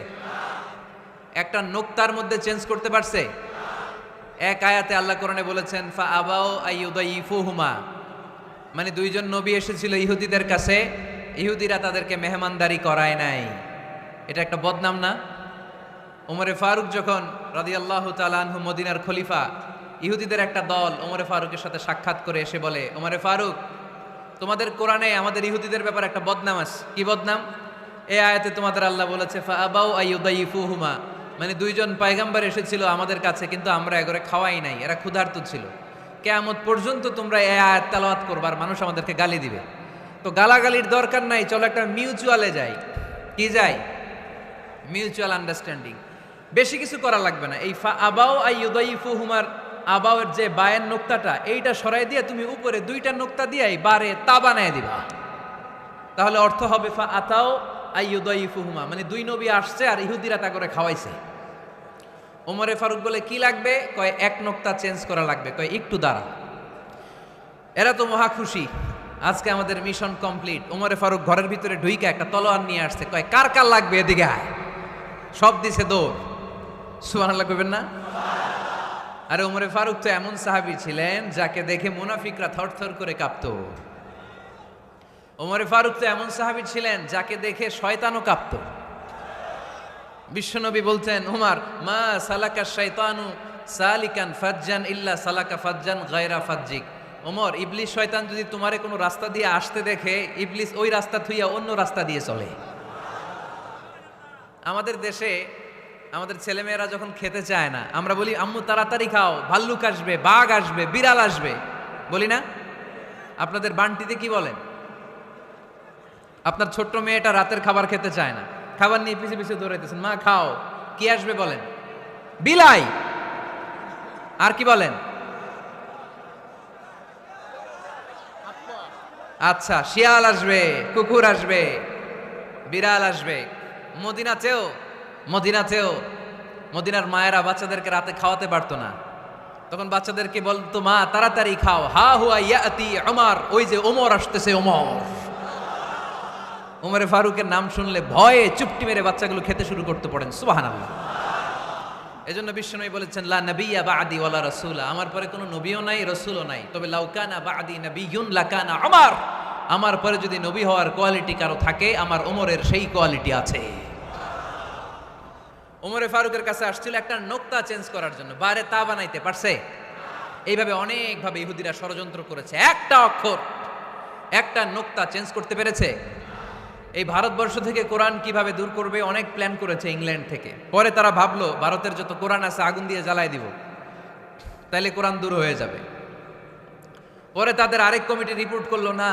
[SPEAKER 1] একটা নোক্তার মধ্যে চেঞ্জ করতে পারছে? এক আয়াতে আল্লাহ কোরআনে বলেছেন ফা আবাউ আইয়ুদাইফুহুমা, মানে দুইজন নবী এসেছিল ইহুদিদের কাছে, ইহুদিরা তাদেরকে মেহমানদারি করায় নাই। এটা একটা বদনাম না? ওমরে ফারুক যখন রাদিয়াল্লাহু তাআলা আনহু মদিনার খলিফা, ইহুদিদের একটা দল ওমরে ফারুকের সাথে সাক্ষাৎ করে এসে বলে, ওমরে ফারুক, তোমাদের কোরআনে আমাদের ইহুদিদের ব্যাপারে একটা বদনাম আছে। কি বদনাম? এই আয়াতে তোমাদের আল্লাহ বলেছে ফা আবাউ আইয়ুদাইফুহুমা, মানে দুইজন পয়গম্বর এসেছিল আমাদের কাছে কিন্তু আমরা এগরে খাওয়াই নাই, এরা ক্ষুধার্ত ছিল। কিয়ামত পর্যন্ত তোমরা এই আয়াত তেলাওয়াত করবার, মানুষ আমাদেরকে গালি দিবে। তো গালাগালির দরকার নাই, চলো একটা মিউচুয়ালে যাই। কি যাই? Mutual understanding. বেশি কিছু করা লাগবে না। এই ফা আবাউ আইয়ুদাইফুহুমার আবাউয়ের যে বায়ের নোক্তাটা, এইটা সরাই দিয়ে তুমি উপরে 2টা নোক্তা দিয়ে বারে তা বানায় দিবা। তাহলে অর্থ হবে ফা আতাও আইয়ুদাইফুহুমা, মানে দুই নবী আসছে আর ইহুদিরা তা করে খাওয়াইছে। ওমরে ফারুক বলে কি লাগবে? কয় এক নোক্তা চেঞ্জ করা লাগবে। কয় একটু দাঁড়া। এরা তো মহা খুশি, আজকে আমাদের মিশন কমপ্লিট। ওমরে ফারুক ঘরের ভিতরে ঢুইকা একটা তলোয়ার নিয়ে আসছে। কয় কার কার লাগবে এদিকে আয়। সব দিছে দৌড়। সুবহানাল্লাহ কইবেন না? আরে ওমরে ফারুক তো এমন সাহাবী ছিলেন যাকে দেখে মুনাফিকরা থরথর করে কাঁপতো। ওমরে ফারুক তো এমন সাহাবী ছিলেন যাকে দেখে শয়তানও কাঁপতো। বিশ্বনবী বলতেন, ওমর মা সালাকা শাইতানু সালিকান ফাজ্জান ইল্লা সালাকা ফাজ্জান গায়রা ফাজ্জিক। ওমর, ইবলিস শয়তান যদি তোমারে কোনো রাস্তা দিয়ে আসতে দেখে, ইবলিস ওই রাস্তা থুইয়া অন্য রাস্তা দিয়ে চলে। আমাদের দেশে আমাদের ছেলেমেয়েরা যখন খেতে চায় না, আমরা বলি আম্মু তাড়াতাড়ি খাও, ভাল্লুক আসবে, বাঘ আসবে, বিড়াল আসবে, বলি না? আপনাদের বান্টিতে কি বলেন? আপনার ছোট্ট মেয়েটা রাতের খাবার খেতে চায় না, খাবার নিয়ে পিছে পিছে দৌড়াইতেছেন, মা খাও, কি আসবে বলেন? বিলাই। আর কি বলেন? আচ্ছা, শিয়াল আসবে, কুকুর আসবে, বিড়াল আসবে। মদিনাতেও মদিনার মায়েরা বাচ্চাদেরকে রাতে খাওয়াতে পারতো না, তখন বাচ্চাদেরকে বলতো মা তাড়াতাড়ি খাও, হা হুয়া ইয়াতি ওমর, ওই যে ওমর আসতেছে। ওমরে ফারুকের নাম শুনলে ভয়ে চুপটি মেরে বাচ্চাগুলো খেতে শুরু করতে পড়েন। সুবহানাল্লাহ। এজন্য বিশ্বনবী বলেছেন, লা নবিয়্যা বা'দি ওয়ালা রাসূলা, আমার পরে কোনো নবীও নাই, রাসূলও নাই, তবে লাউ কানা বা'দি নবিয়্যুন লাকানা ওমর, আমার পরে যদি নবী হওয়ার কোয়ালিটি কারো থাকে, আমার ওমরের সেই কোয়ালিটি আছে। ওমরে ফারুকের কাছে আসছিল একটা নোক্তা চেঞ্জ করার জন্য, বারে তা বানাইতে পারছে? এইভাবে অনেকভাবে ইহুদিরা ষড়যন্ত্র করেছে, একটা অক্ষর, একটা নোক্তা চেঞ্জ করতে পেরেছে? এই ভারতবর্ষ থেকে কোরআন কিভাবে দূর করবে অনেক প্ল্যান করেছে ইংল্যান্ড থেকে। পরে তারা ভাবলো ভারতের যত কোরআন আছে আগুন দিয়ে জ্বালায় দিব, তাইলে কোরআন দূর হয়ে যাবে। পরে তাদের আরেক কমিটি রিপোর্ট করলো, না,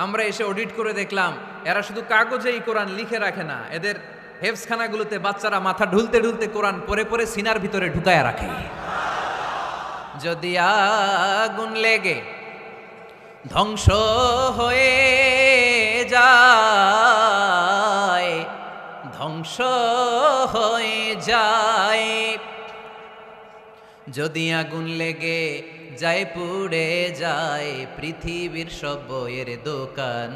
[SPEAKER 1] আমরা এসে অডিট করে দেখলাম এরা শুধু কাগজেই কোরআন লিখে রাখে না, এদের হেফজখানাগুলোতে বাচ্চারা মাথা ঢুলতে ঢুলতে কোরআন পরে পরে সিনার ভিতরে ঢুকায় রাখে। যদি আগুন লেগে ধ্বংস হয়ে যায়, ধ্বংস হয়ে যায়, যদি আগুন লেগে যায় পুড়ে যায় পৃথিবীর সব বইয়ের দোকান,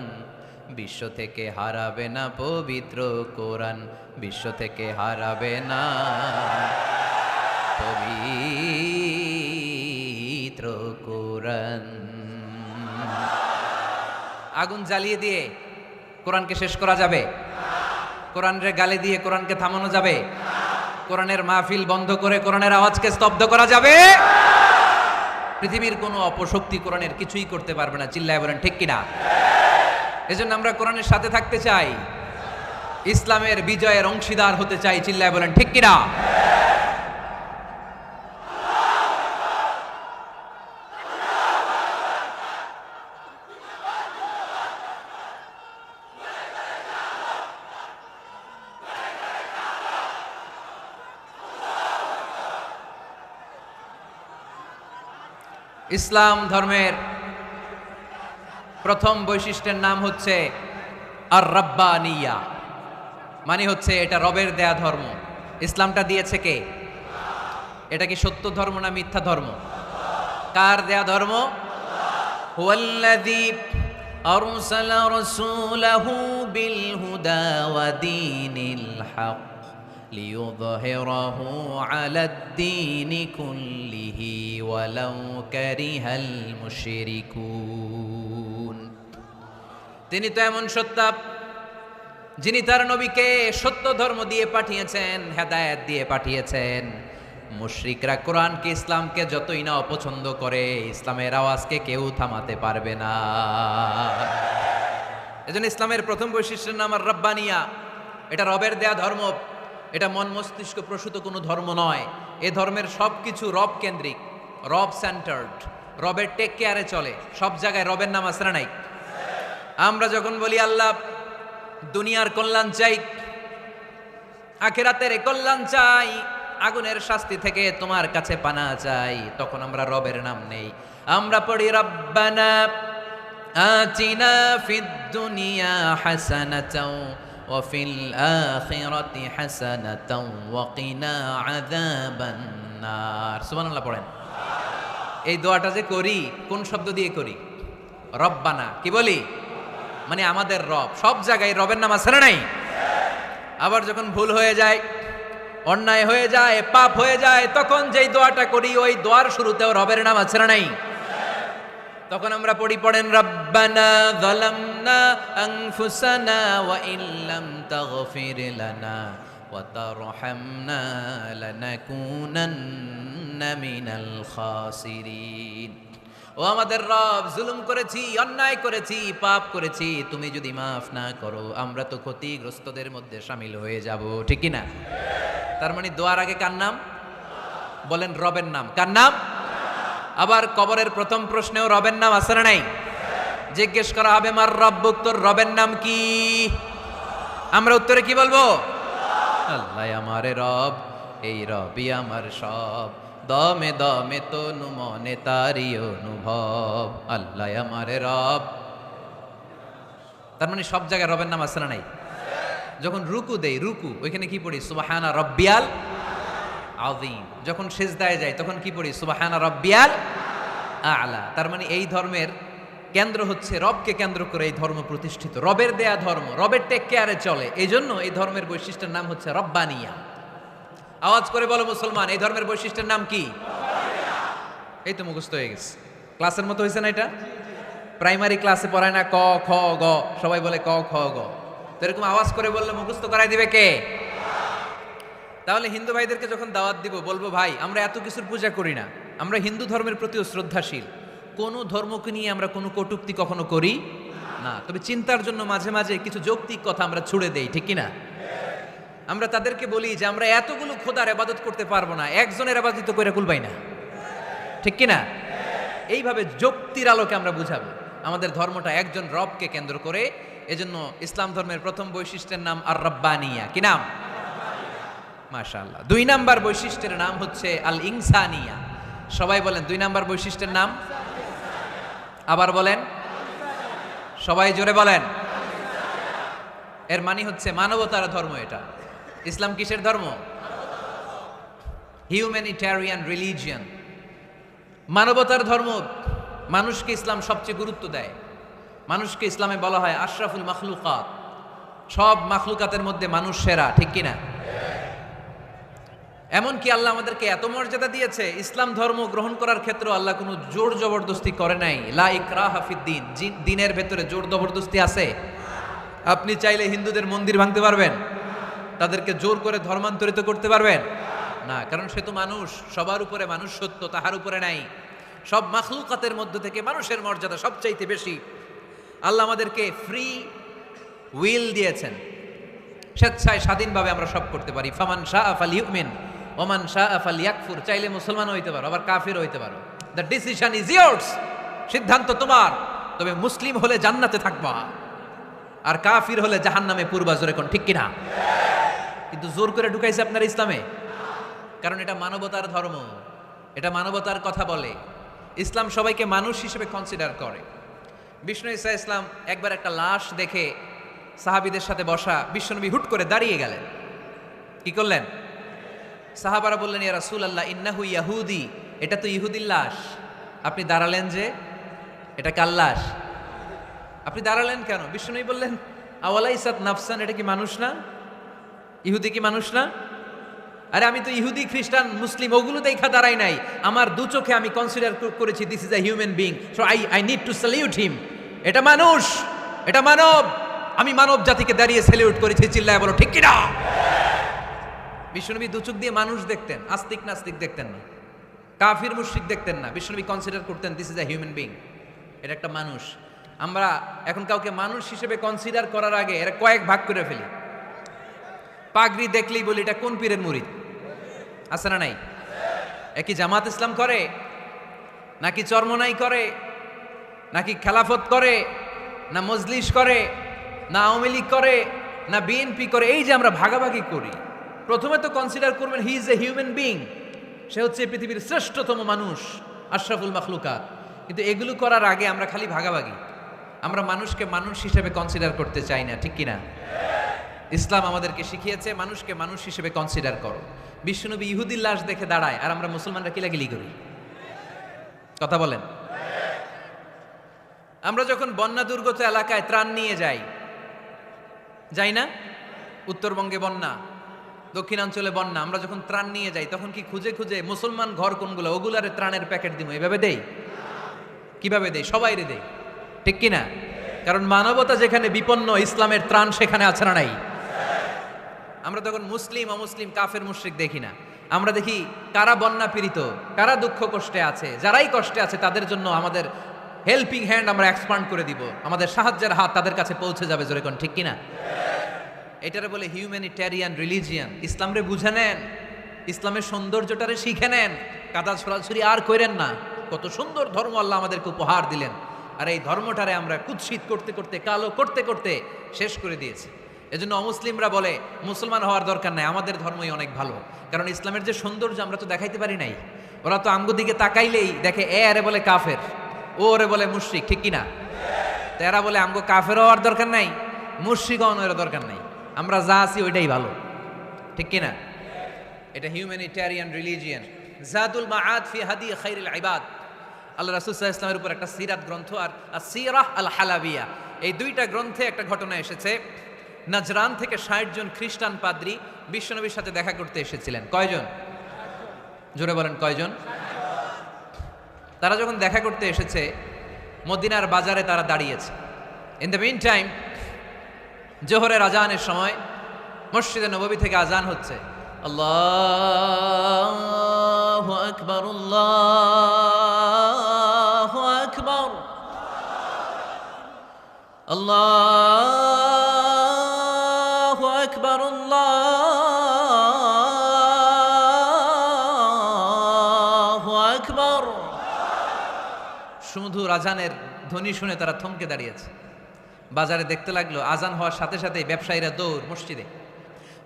[SPEAKER 1] বিশ্ব থেকে হারাবে না পবিত্র কোরআন, বিশ্ব থেকে হারাবে না পবিত্র কোরআন। আগুন জ্বালিয়ে দিয়ে কোরআনকে শেষ করা যাবে? কোরআনের গালে দিয়ে কোরআনকে থামানো যাবে? কোরআনের মাহফিল বন্ধ করে কোরআনের আওয়াজকে স্তব্ধ করা যাবে? পৃথিবীর কোনো অপশক্তি কোরআনের কিছুই করতে পারবে না। চিল্লায় বলেন ঠিক কিনা? এজন্য আমরা কোরআনের সাথে থাকতে চাই, ইসলামের বিজয়ের অংশীদার হতে চাই। চিল্লায় বলেন ঠিক কিনা? ইসলাম ধর্মের প্রথম বৈশিষ্ট্যের নাম হচ্ছে আর রাব্বানিয়া, মানে হচ্ছে এটা রবের দেয়া ধর্ম। ইসলামটা দিয়েছে কে? এটা কি সত্য ধর্ম না মিথ্যা ধর্ম? কার দেয়া ধর্ম? হুয়াল্লাযী আরসালা রাসূলাহু বিল হুদা ওয়া দীনিল হক লিইয়ুযহিরাহু আলাদ-দীনি কুল্লিহি ওয়ালাউ কারিহাল মুশরিকুন। তিনি তো এমন সত্তা যিনি তার নবীকে সত্য ধর্ম দিয়ে পাঠিয়েছেন, হেদায়েত দিয়ে পাঠিয়েছেন। মুশরিকরা কোরআনকে, ইসলামকে যতই না অপছন্দ করে, ইসলামের আওয়াজকে কেউ থামাতে পারবে না। এজন্য ইসলামের প্রথম বৈশিষ্ট্যের নাম আর রাব্বানিয়া। এটা রবের দেয়া ধর্ম, এটা মন মস্তিষ্ক প্রসূত কোনো ধর্ম নয়। এ ধর্মের সবকিছু রব কেন্দ্রিক, রব সেন্টার্ড, রবের টেক কেয়ারে চলে। সব জায়গায় রবের নাম আছে না নাই? আমরা যখন বলি আল্লাহ দুনিয়ার কল্যাণ চাই, আখিরাতের কল্যাণ চাই, আগুনের শাস্তি থেকে তোমার কাছে পানা চাই, তখন আমরা রবের নাম নেই। আমরা পড়ি রব্বানা আতিনা ফিদ দুনিয়া হাসানাতাও وفي الآخرة حسنة وقنا عذاب النار সুবহানাল্লাহ পড়েন। এই দোয়াটা যে করি কোন শব্দ দিয়ে করি? রব্বানা। কি বলি? মানে আমাদের রব। সব জায়গায় রবের নাম আছে না নাই? আবার যখন ভুল হয়ে যায়, অন্যায় হয়ে যায়, পাপ হয়ে যায়, তখন যেই দোয়াটা করি ওই দোয়ার শুরুতেও রবের নাম আছে না নাই? তখন আমরা পড়েন রব্বানা যালামনা আনফুসানা ওয়া ইল্লাম তাগফির লানা ওয়া তারহামনা লানাকুনান্না মিনাল খাসিরিন। ও আমাদের রব, জুলুম করেছি, অন্যায় করেছি, পাপ করেছি, তুমি যদি মাফ না করো আমরা তো ক্ষতিগ্রস্তদের মধ্যে শামিল হয়ে যাব। ঠিক কি না? তার মানে দোয়ার আগে কার নাম? বলেন রবের নাম। কার নাম? আবার কবরের প্রথম প্রশ্নেও রবের নাম আছে না নাই? জিজ্ঞেস করা হবে মার রব্বুক, তোর রবের নাম কি? আমরা উত্তরে কি বলবো? আল্লাহ আমারে রব, এই রবই আমার সব, দমে দমে তনু মনে তারি অনুভব, আল্লাহ আমারে রব। তার মানে সব জায়গায় রবের নাম আছে না নাই? যখন রুকু দেই, রুকু ওইখানে কি পড়ি? সুবহানা রব্বিয়াল আযীম। যখন সিজদায় যাই তখন কি পড়ি? সুবহানা রব্বিয়াল আ'লা। তার মানে এই ধর্মের কেন্দ্র হচ্ছে রবকে কেন্দ্র করে এই ধর্ম প্রতিষ্ঠিত, রবের দেয়া ধর্ম, রবের টেক কেয়ারে চলে। এই জন্য এই ধর্মের বৈশিষ্ট্যের নাম হচ্ছে রব্বানিয়া। আওয়াজ করে বলো মুসলমান, এই ধর্মের বৈশিষ্ট্যের নাম কি? এই তো মুখস্থ হয়ে গেছে। ক্লাসের মতো হয়েছে না এটা? প্রাইমারি ক্লাসে পড়ায় না ক খ গ, সবাই বলে ক খ গ। তো এরকম আওয়াজ করে বললে মুখস্থ করাই দিবে কে? তাহলে হিন্দু ভাইদেরকে যখন দাওয়াত দিব বলবো, ভাই আমরা এত কিছুর পূজা করি না, আমরা হিন্দু ধর্মের প্রতিও শ্রদ্ধাশীল, কোনো ধর্মকে নিয়ে আমরা কোনো কটূক্তি কখনো করি না, তবে চিন্তার জন্য মাঝে মাঝে কিছু যৌক্তিক কথা আমরা ছুড়ে দেই। ঠিক কিনা? আমরা তাদেরকে বলি যে আমরা এতগুলো খোদার ইবাদত করতে পারবো না, একজনের ইবাদত করে কুলবাই না। ঠিক কিনা? এইভাবে যুক্তির আলোকে আমরা বুঝাবো আমাদের ধর্মটা একজন রবকে কেন্দ্র করে। এজন্য ইসলাম ধর্মের প্রথম বৈশিষ্ট্যের নাম আর রব্বানিয়া। কি নাম? মাশাআল্লাহ। 2 নাম্বার বৈশিষ্ট্যের নাম হচ্ছে আল ইনসানিয়া। সবাই বলেন 2 নাম্বার বৈশিষ্ট্যের নাম। আবার বলেন, সবাই জোরে বলেন। এর মানে হচ্ছে মানবতার ধর্ম। এটা ইসলাম কিসের ধর্ম? হিউম্যানিটেরিয়ান রিলিজিয়ন, মানবতার ধর্ম। মানুষকে ইসলাম সবচেয়ে গুরুত্ব দেয়। মানুষকে ইসলামে বলা হয় আশরাফুল মাখলুকাত, সব মাখলুকাতের মধ্যে মানুষ সেরা। ঠিক কিনা? এমনকি আল্লাহ আমাদেরকে এত মর্যাদা দিয়েছে, ইসলাম ধর্ম গ্রহণ করার ক্ষেত্রে আল্লাহ কোনো জোর জবরদস্তি করে নাই। লা ইকরাহা ফিদ্দিন, দিনের ভেতরে জোর জবরদস্তি আছে? আপনি চাইলে হিন্দুদের মন্দির ভাঙতে পারবেন? তাদেরকে জোর করে ধর্মান্তরিত করতে পারবেন না, কারণ সে তো মানুষ, সবার উপরে মানুষ সত্য, তাহার উপরে নাই। সব মাখলুকাতের মধ্য থেকে মানুষের মর্যাদা সবচাইতে বেশি। আল্লাহ আমাদেরকে ফ্রি উইল দিয়েছেন, স্বেচ্ছায় স্বাধীনভাবে আমরা সব করতে পারি। ফামান শাআ ফালইউমিন ওয়া মান শাআ ফালইয়াকফুর। চাইলে মুসলমান হইতে পারো, আবার কাফির হইতে পারো। দ্য ডিসিশন ইজ ইয়ার্স, সিদ্ধান্ত তোমার। তবে মুসলিম হলে জান্নাতে থাকবা, আর কাফির হলে জাহান্নামে পূর্বা। জোরে কোন ঠিক কিনা? কিন্তু জোর করে ঢুকাইছে আপনার ইসলামে, কারণ এটা মানবতার ধর্ম, এটা মানবতার কথা বলে। ইসলাম সবাইকে মানুষ হিসেবে কনসিডার করে। বিষ্ণু ঈসা ইসলাম একবার একটা লাশ দেখে সাহাবীদের সাথে বসা, বিশ্বনবী হুট করে দাঁড়িয়ে গেলেন। কি করলেন? সাহাবারা বললেন, ইয়া রাসূলুল্লাহ ইন্নাহু ইয়াহুদি, এটা তো ইহুদির লাশ। আপনি দাঁড়ালেন যে, এটা কার লাশ? আপনি দাঁড়ালেন কেন? বিশ্বনবী বললেন, আওয়ালাইসাত নাফসান, এটা কি মানুষ না? ইহুদি কি মানুষ না? আরে আমি তো ইহুদি, খ্রিস্টান, মুসলিম ওগুলো দেখা দাঁড়াই নাই, আমার দু চোখে আমি কনসিডার করেছি this is a human being, so I need to salute হিম। এটা মানুষ, এটা মানব, আমি মানব জাতিকে দাঁড়িয়ে স্যালিউট করেছি। চিল্লায় বলো ঠিক কিনা? বিশ্বনবী দু চোখ দিয়ে মানুষ দেখতেন, আস্তিক নাস্তিক দেখতেন না, কাফির মুশরিক দেখতেন না। বিশ্বনবী কনসিডার করতেন this is a human being, এটা একটা মানুষ। আমরা এখন কাউকে মানুষ হিসেবে কনসিডার করার আগে এরা কয়েক ভাগ করে ফেলি। পাগড়ি দেখলেই বলি এটা কোন পীরের মুরিদ, আছে না নাই? একই জামাত ইসলাম করে, নাকি চরমনাই করে, নাকি খেলাফত করে, না মজলিস করে, না আওয়ামী লীগ করে, না বিএনপি করে। এই যে আমরা ভাগাভাগি করি, প্রথমে তো কনসিডার করবেন he is a human being, সে হচ্ছে পৃথিবীর শ্রেষ্ঠতম মানুষ, আশরাফুল মাখলুকাত। কিন্তু এগুলো করার আগে আমরা খালি ভাগাভাগি, আমরা মানুষকে মানুষ হিসেবে কনসিডার করতে চাই না। ঠিক কিনা? ইসলাম আমাদেরকে শিখিয়েছে মানুষকে মানুষ হিসেবে কনসিডার করো। বিশ্বনবী ইহুদির লাশ দেখে দাঁড়ায়, আর আমরা মুসলমানরা কিলাকিলি করি। কথা বলেন। আমরা যখন বন্যা দুর্গত এলাকায় ত্রাণ নিয়ে যাই না? উত্তরবঙ্গে বন্যা, দক্ষিণাঞ্চলে বন্যা, আমরা যখন ত্রাণ নিয়ে যাই তখন কি খুঁজে খুঁজে মুসলমান ঘর কোনগুলো ওগুলারে ত্রাণের প্যাকেট দিব এভাবে দেই? কিভাবে দেই? সবাইরে দেই, ঠিক কিনা? কারণ মানবতা যেখানে বিপন্ন, ইসলামের ত্রাণ সেখানে আছে না নাই? আমরা তখন মুসলিম অমুসলিম কাফের মুশরিক দেখি না, আমরা দেখি কারা বন্যা পীড়িত, কারা দুঃখ কষ্টে আছে, যারাই কষ্টে আছে তাদের জন্য আমাদের হেল্পিং হ্যান্ড আমরা এক্সপান্ড করে দিব, আমাদের সাহায্যের হাত তাদের কাছে পৌঁছে যাবে, জোরে কোন ঠিক কিনা? এটারে বলে হিউম্যানিটেরিয়ান রিলিজিয়ান। ইসলামরে বুঝে নেন, ইসলামের সৌন্দর্যটারে শিখে নেন, কাদা ছড়াছড়ি আর করেন না। কত সুন্দর ধর্ম আল্লাহ আমাদেরকে উপহার দিলেন, আর এই ধর্মটারে আমরা কুৎসিত করতে করতে, কালো করতে করতে শেষ করে দিয়েছি। এজন্য অমুসলিমরা বলে মুসলমান হওয়ার দরকার নাই, আমাদের ধর্মই অনেক ভালো। কারণ ইসলামের যে সৌন্দর্য আমরা তো দেখাইতে পারি নাই। ওরা তো আমগো দিকে তাকাইলেই দেখে এ আরে বলে কাফের, ও ওরে বলে মুশরিক, ঠিক কিনা? তেরা বলে আমগো কাফের হওয়ার দরকার নাই, মুশরিক হওয়ার দরকার নাই, আমরা যা আছি ওইটাই ভালো, ঠিক কিনা? এটা হিউম্যানিটেরিয়ান রিলিজিয়ান। জাদুল মাআদ ফি হাদি খাইরুল ইবাদ, আল্লাহ রাসূল সাল্লাল্লাহু আলাইহি ওয়াসাল্লামের উপর একটা সিরাত গ্রন্থ আর সিরাহ আল হালাবিয়া, এই দুইটা গ্রন্থে একটা ঘটনা এসেছে। নাজরান থেকে 60 জন খ্রিস্টান পাদ্রী বিশ্বনবীর সাথে দেখা করতে এসেছিলেন। কয়জন? জোরে বলেন কয়জন? তারা যখন দেখা করতে এসেছে মদিনার বাজারে তারা দাঁড়িয়েছে। ইন দ্য মিন টাইম জোহরের আজানের সময় মসজিদে নববী থেকে আজান হচ্ছে, আল্লাহু আকবার, আল্লাহু আকবার, আল্লাহু আকবার, আল্লাহু আকবার। সুমধুর আজানের ধ্বনি শুনে তারা থমকে দাঁড়িয়েছে। বাজারে দেখতে লাগলো আজান হওয়ার সাথে সাথে ব্যবসায়ীরা দৌড় মসজিদে।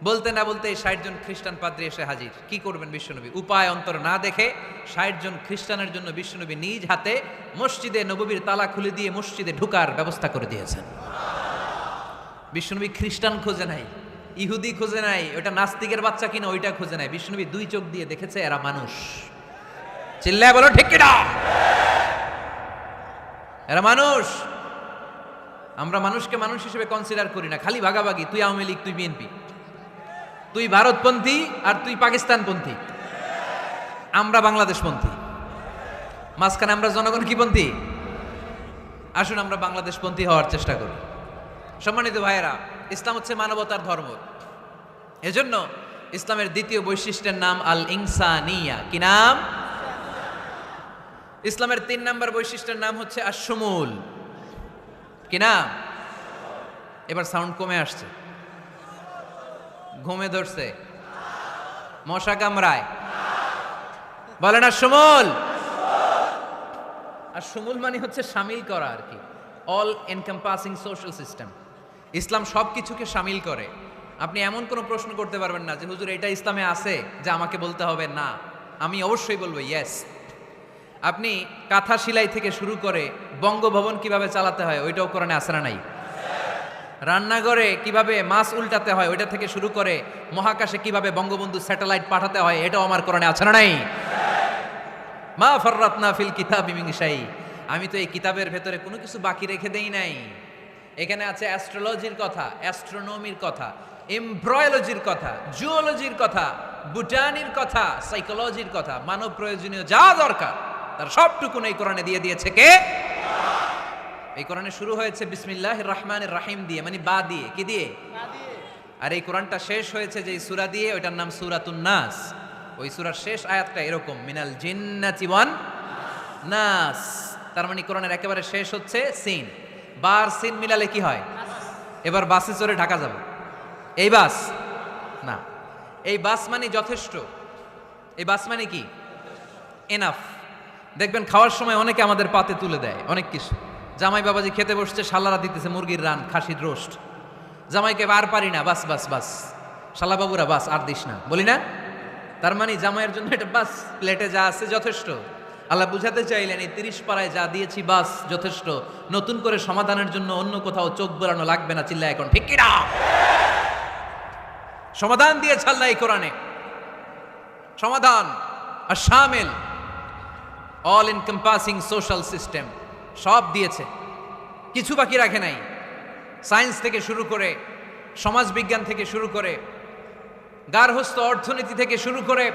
[SPEAKER 1] বলতে না বলতে 60 জন খ্রিস্টান পাদ্রী এসে হাজির। কি করবেন বিশ্বনবী? উপায় অন্তর না দেখে 60 জন খ্রিস্টানের জন্য বিশ্বনবী নিজ হাতে মসজিদে নববীর তালা খুলে দিয়ে মসজিদে ঢোকার ব্যবস্থা করে দিয়েছেন। বিশ্বনবী খ্রিস্টান খোঁজে নাই, ইহুদি খোঁজে নাই, ওটা নাস্তিকের বাচ্চা কিনা ওইটা খোঁজে নাই। বিশ্বনবী 2 চোখ দিয়ে দেখেছে এরা মানুষ। চিল্লায় বলো ঠিক কিনা? এরা মানুষ। আমরা মানুষকে মানুষ হিসেবে কনসিডার করি না, খালি ভাগাভাগি, তুই আওয়ামী লীগ, তুই বিএনপি, তুই ভারতপন্থী আর তুই পাকিস্তানপন্থী, আমরা বাংলাদেশপন্থী, মাঝখানে আমরা জনগণ কি পন্থী? আসুন আমরা বাংলাদেশপন্থী হওয়ার চেষ্টা করি। সম্মানিত ভাইয়েরা, ইসলাম হচ্ছে মানবতার ধর্ম। এজন্য ইসলামের দ্বিতীয় বৈশিষ্ট্যের নাম আল ইনসানিয়া। কি নাম? ইসলামের 3 নম্বর বৈশিষ্ট্যের নাম হচ্ছে আশ-শুমুল। কি নাম? এবার সাউন্ড কমে আসছে, ঘুমে ধরছে, মশা কামড়ায়, বলেন আশ-শুমুল। আশ-শুমুল মানে হচ্ছে শামিল করা আর কি, অল এনকম্পাসিং সোশ্যাল সিস্টেম। ইসলাম সব কিছুকে শামিল করে। আপনি এমন কোনো প্রশ্ন করতে পারবেন না যে হুজুর এটা ইসলামে আছে যে আমাকে বলতে হবে, না, আমি অবশ্যই বলবো ইয়েস। আপনি কাঁথা সেলাই থেকে শুরু করে বঙ্গভবন কিভাবে চালাতে হয় ওইটাও কোরআনে আছে না নাই? রান্নাঘরে কিভাবে মাছ উল্টাতে হয় ওইটা থেকে শুরু করে মহাকাশে কিভাবে বঙ্গবন্ধু স্যাটেলাইট পাঠাতে হয় এটাও আমার কোরআনে আছে না নাই? মা ফাররাতনা ফিল কিতাবি মিন শাই, আমি তো এই কিতাবের ভেতরে কোনো কিছু বাকি রেখে দেই নাই। এখানে আছে অ্যাস্ট্রোলজির কথা, অ্যাস্ট্রোনমির কথা, এমব্রয়োলজির কথা, জুওলজির কথা, বুটানির কথা, সাইকোলজির কথা, মানব প্রয়োজনীয় যা দরকার তার সবটুকু এই কোরআনে দিয়ে দিয়েছে কে? এই কোরআনে শুরু হয়েছে বিসমিল্লাহির রহমানির রহিম দিয়ে, মানে বা দিয়ে। কি দিয়ে? আর এই কোরআনটা শেষ হয়েছে যে সূরা দিয়ে, ওইটার নাম সূরাতুন নাস। ওই সূরার শেষ আয়াতটা এরকম, মিনাল জিন্নাতি ওয়ান নাস। তার মানে কোরআনের একেবারে শেষ হচ্ছে সিন। বার সিন মিলালে কি হয়? এবার বাসে চড়ে ঢাকা যাব। এই বাস না, এই বাস মানে যথেষ্ট, এই বাস মানে কি? এনাফ। দেখবেন খাওয়ার সময় অনেকে আমাদের পাতে তুলে দেয় অনেক কিছু। জামাই বাবাজি খেতে বসছে, শালারা দিতেছে মুরগির রান, খাসির রোস্ট। জামাইকে আর পারি না, বাস বাস বাস, শালা বাবুরা বাস আর দিস না, বলি না? তার মানে জামাইয়ের জন্য এটা বাস, প্লেটে যা আছে যথেষ্ট। আল্লাহ বুঝাতে চাইলেন এই 30 পাড়ায় যা দিয়েছি বাস যথেষ্ট, নতুন করে সমাধানের জন্য অন্য কোথাও চোখ বোলানো লাগবে না। চিল্লা এখন ঠিক কিনা? সমাধান দিয়েছে আল্লাহ এই কোরআনে, সমাধান আর শামিল, অল এনকম্পাসিং সোশ্যাল সিস্টেম সব দিয়েছে, কিছু বাকি রাখে নাই। সায়েন্স থেকে শুরু করে, সমাজ বিজ্ঞান থেকে শুরু করে, গার্হস্থ্য অর্থনীতি থেকে শুরু করে,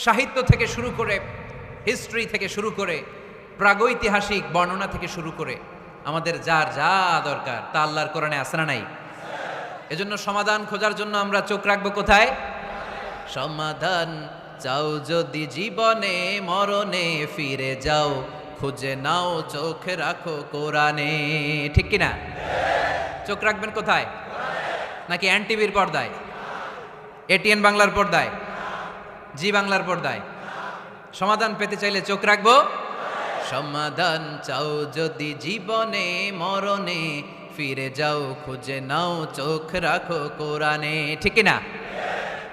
[SPEAKER 1] সাহিত্য থেকে শুরু করে, হিস্ট্রি থেকে শুরু করে, প্রাগৈতিহাসিক বর্ণনা থেকে শুরু করে, আমাদের যার যা দরকার তা আল্লাহর কোরআনে আছে না নাই? এজন্য সমাধান খোঁজার জন্য আমরা চোখ রাখবো কোথায়? সমাধান চাও যদি জীবনে মরণে ফিরে যাও, খুঁজে নাও চোখ রাখো কোরআনে। ঠিক কিনা? চোখ রাখবেন কোথায়? নাকি এনটিভির পর্দায়, এটিএন বাংলার পর্দায়, জি বাংলার পর্দায়? সমাধান পেতে চাইলে চোখ রাখবো। সমাধান চাও যদি জীবনে মরণে ফিরে যাও, খুঁজে নাও চোখ রাখো কোরআনে। ঠিক কিনা?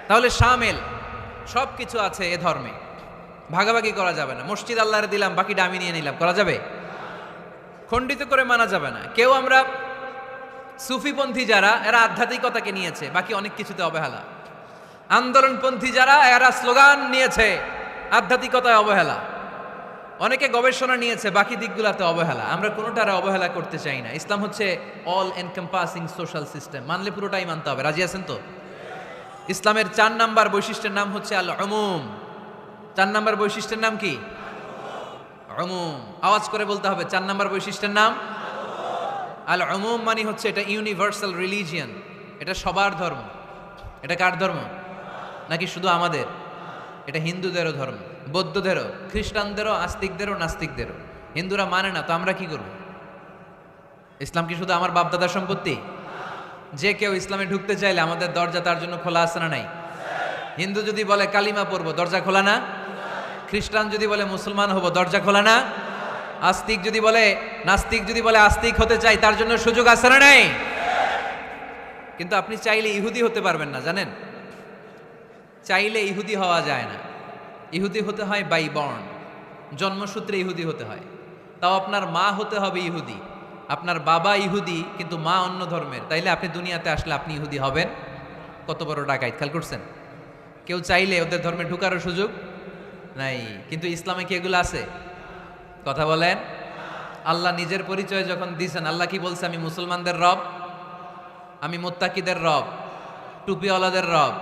[SPEAKER 1] তাহলে শামিল সব কিছু আছে এ ধর্মে, ভাগাভাগি করা যাবে না। মসজিদ আল্লাহরে দিলাম, বাকিটা আমি নিয়ে নিলাম, করা যাবে? খণ্ডিত করে মানা যাবে না। কেউ আমরা সুফিপন্থী যারা, এরা আধ্যাত্মিকতাকে নিয়েছে, বাকি অনেক কিছুতে অবহেলা। আন্দোলনপন্থী যারা, এরা স্লোগান নিয়েছে, আধ্যাত্মিকতায় অবহেলা। অনেকে গবেষণা নিয়েছে, বাকি দিকগুলোতে অবহেলা। আমরা কোনোটারে অবহেলা করতে চাই না। ইসলাম হচ্ছে অল এনকম্পাসিং সোশ্যাল সিস্টেম, মানলে পুরোটাই মানতে হবে। রাজি আছেন তো? ইসলামের 4 নাম্বার বৈশিষ্ট্যের নাম হচ্ছে আল উমুম। 4 নাম্বার বৈশিষ্ট্যের নাম কি? উমুম। আওয়াজ করে বলতে হবে, 4 নাম্বার বৈশিষ্ট্যের নাম আল উমুম। মানে হচ্ছে এটা ইউনিভার্সাল রিলিজিয়ান, এটা সবার ধর্ম। এটা কার ধর্ম? নাকি শুধু আমাদের? এটা হিন্দুদেরও ধর্ম, বৌদ্ধদেরও, খ্রিস্টানদেরও, আস্তিকদেরও, নাস্তিকদেরও। হিন্দুরা মানে না তো আমরা কি করব? ইসলাম কি শুধু আমার বাপদাদার সম্পত্তি? যে কেউ ইসলামে ঢুকতে চাইলে আমাদের দরজা তার জন্য খোলা আছে না নাই? হিন্দু যদি বলে কালিমা পড়বো, দরজা খোলা না? খ্রিস্টান যদি বলে মুসলমান হব, দরজা খোলা না? আস্তিক যদি বলে, নাস্তিক যদি বলে আস্তিক হতে চাই, তার জন্য সুযোগ আছে না নাই? কিন্তু আপনি চাইলে ইহুদি হতে পারবেন না, জানেন? চাইলে ইহুদি হওয়া যায় না। ইহুদি হতে হয় বাই বর্ন, জন্মসূত্রে ইহুদি হতে হয়। তাও আপনার মা হতে হবে ইহুদি, আপনার বাবা ইহুদি কিন্তু মা অন্য ধর্মের, তাইলে আপনি দুনিয়াতে আসলে আপনি ইহুদি হবেন? কত বড় ডাকাইত! খেয়াল করছেন? কেউ চাইলে ওদের ধর্মে ঢুকারও সুযোগ নাই। কিন্তু ইসলামে কি এগুলো আছে? কথা বলেন। আল্লাহ নিজের পরিচয় যখন দিয়েছেন, আল্লাহ কি বলছে? আমি মুসলমানদের রব, আমি মুত্তাকিদের রব, টুপিওয়ালাদের রব,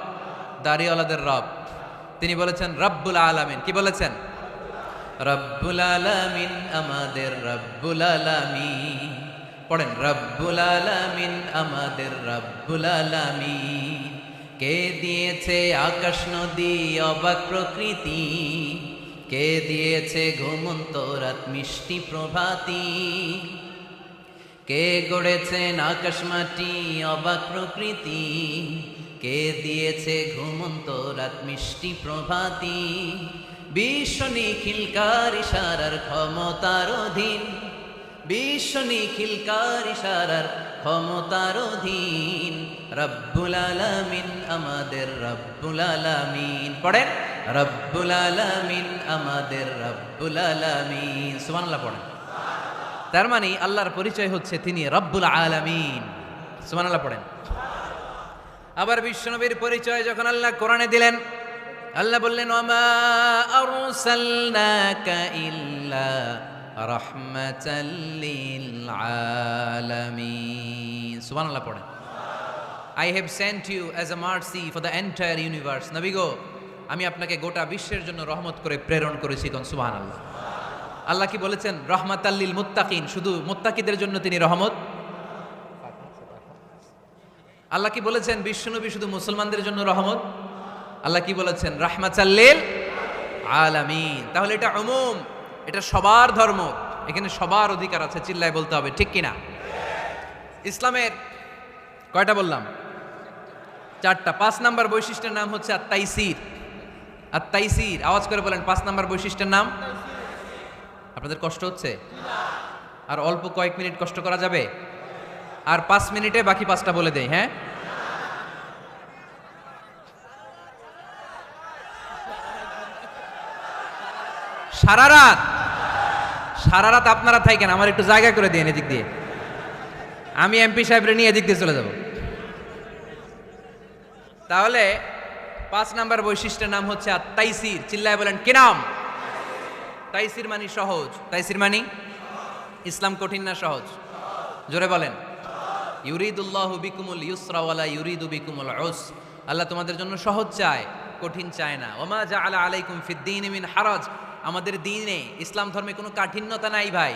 [SPEAKER 1] দাড়িওয়ালাদের রব। তিনি বলেছেন রব্বুল আলামিন। কি বলেছেন? রব্বুল আলামিন, আমাদের রব্বুল আলামিন। পড়েন, রব্বুল আলামিন, আমাদের রব্বুল আলামিন। কে দিয়েছে আকাশ নদী অবাক প্রকৃতি, কে দিয়েছে ঘুমন্ত রাত মিষ্টি প্রভাতী, কে গড়েছেন আকাশ মাটি অবাক প্রকৃতি, কে দিয়েছে ঘুমন্ত রাত মিষ্টি প্রভাতী। বিশ্ব নিখিলকার ইশারার ক্ষমতার অধীন, বিশ্ব নিখিলকার ইশারার ক্ষমতার অধীন। রব্বুল আলামিন, আমাদের রব্বুল আলামিন। পড়েন, রব্বুল আলামিন, আমাদের রব্বুল আলামিন। সুবহানাল্লাহ পড়েন। তার মানে আল্লাহর পরিচয় হচ্ছে তিনি রব্বুল আলামিন। সুবহানাল্লাহ পড়েন। আবার বিশ্বনবীর পরিচয় যখন আল্লাহ কোরআনে দিলেন, আল্লাহ বললেন, ওয়ামা আরসালনাকা ইল্লা রাহমাতাল লিল আলামিন। সুবহানাল্লাহ পড়েন। I have sent you as a mercy for the entire universe. নবী গো, আমি আপনাকে গোটা বিশ্বের জন্য রহমত করে প্রেরণ করেছি। কোন সুবহানাল্লাহ। আল্লাহ কি বলেছেন? রাহমাতাল লিল মুত্তাকিন, শুধু মুত্তাকিদের জন্য তিনি রহমত। আল্লাহ কি বলেছেন? বিশ্বনবী শুধু মুসলমানদের জন্য রহমত। আল্লাহ কি বলেছেন? রাহমাতাল লিল আলামিন। তাহলে এটা উমুম, এটা সবার ধর্ম, এখানে সবার অধিকার আছে। চিল্লায় বলতে হবে, ঠিক কিনা? ইসলামের কয়টা বললাম? 4টা। 5 নাম্বার বৈশিষ্ট্যের নাম হচ্ছে আত-তাইসির। আত-তাইসির, আওয়াজ করে বলেন, 5 নাম্বার বৈশিষ্ট্যের নাম। আপনাদের কষ্ট হচ্ছে? আর অল্প কয়েক মিনিট কষ্ট করা যাবে? আর 5 মিনিটে বাকি 5টা বলে দেই। হ্যাঁ, সারা রাত আপনারা থাকেন, আমার একটু জায়গা করে দিন এদিক দিয়ে। আমি এমপি সাহেবরে নিয়ে এদিক দিয়ে চলে যাব। তাহলে 5 নাম্বার বৈশিষ্ট্যের নাম হচ্ছে তাইসির। চিল্লায় বলেন কি নাম? তাইসির মানে সহজ। তাইসির মানে ইসলাম কঠিন না সহজ? জোরে বলেন। ইউরিদুল্লাহু বিকুমুল ইউসরা ওয়ালা ইউরিদু বিকুমুল উসর। আল্লাহ তোমাদের জন্য সহজ চায়, কঠিন চায় না। ওমা জাআলা আলাইকুম ফিদ্দীনি মিন হারাজ। আমাদের দ্বীনে, ইসলাম ধর্মে কোনো কাঠিন্যতা নাই ভাই।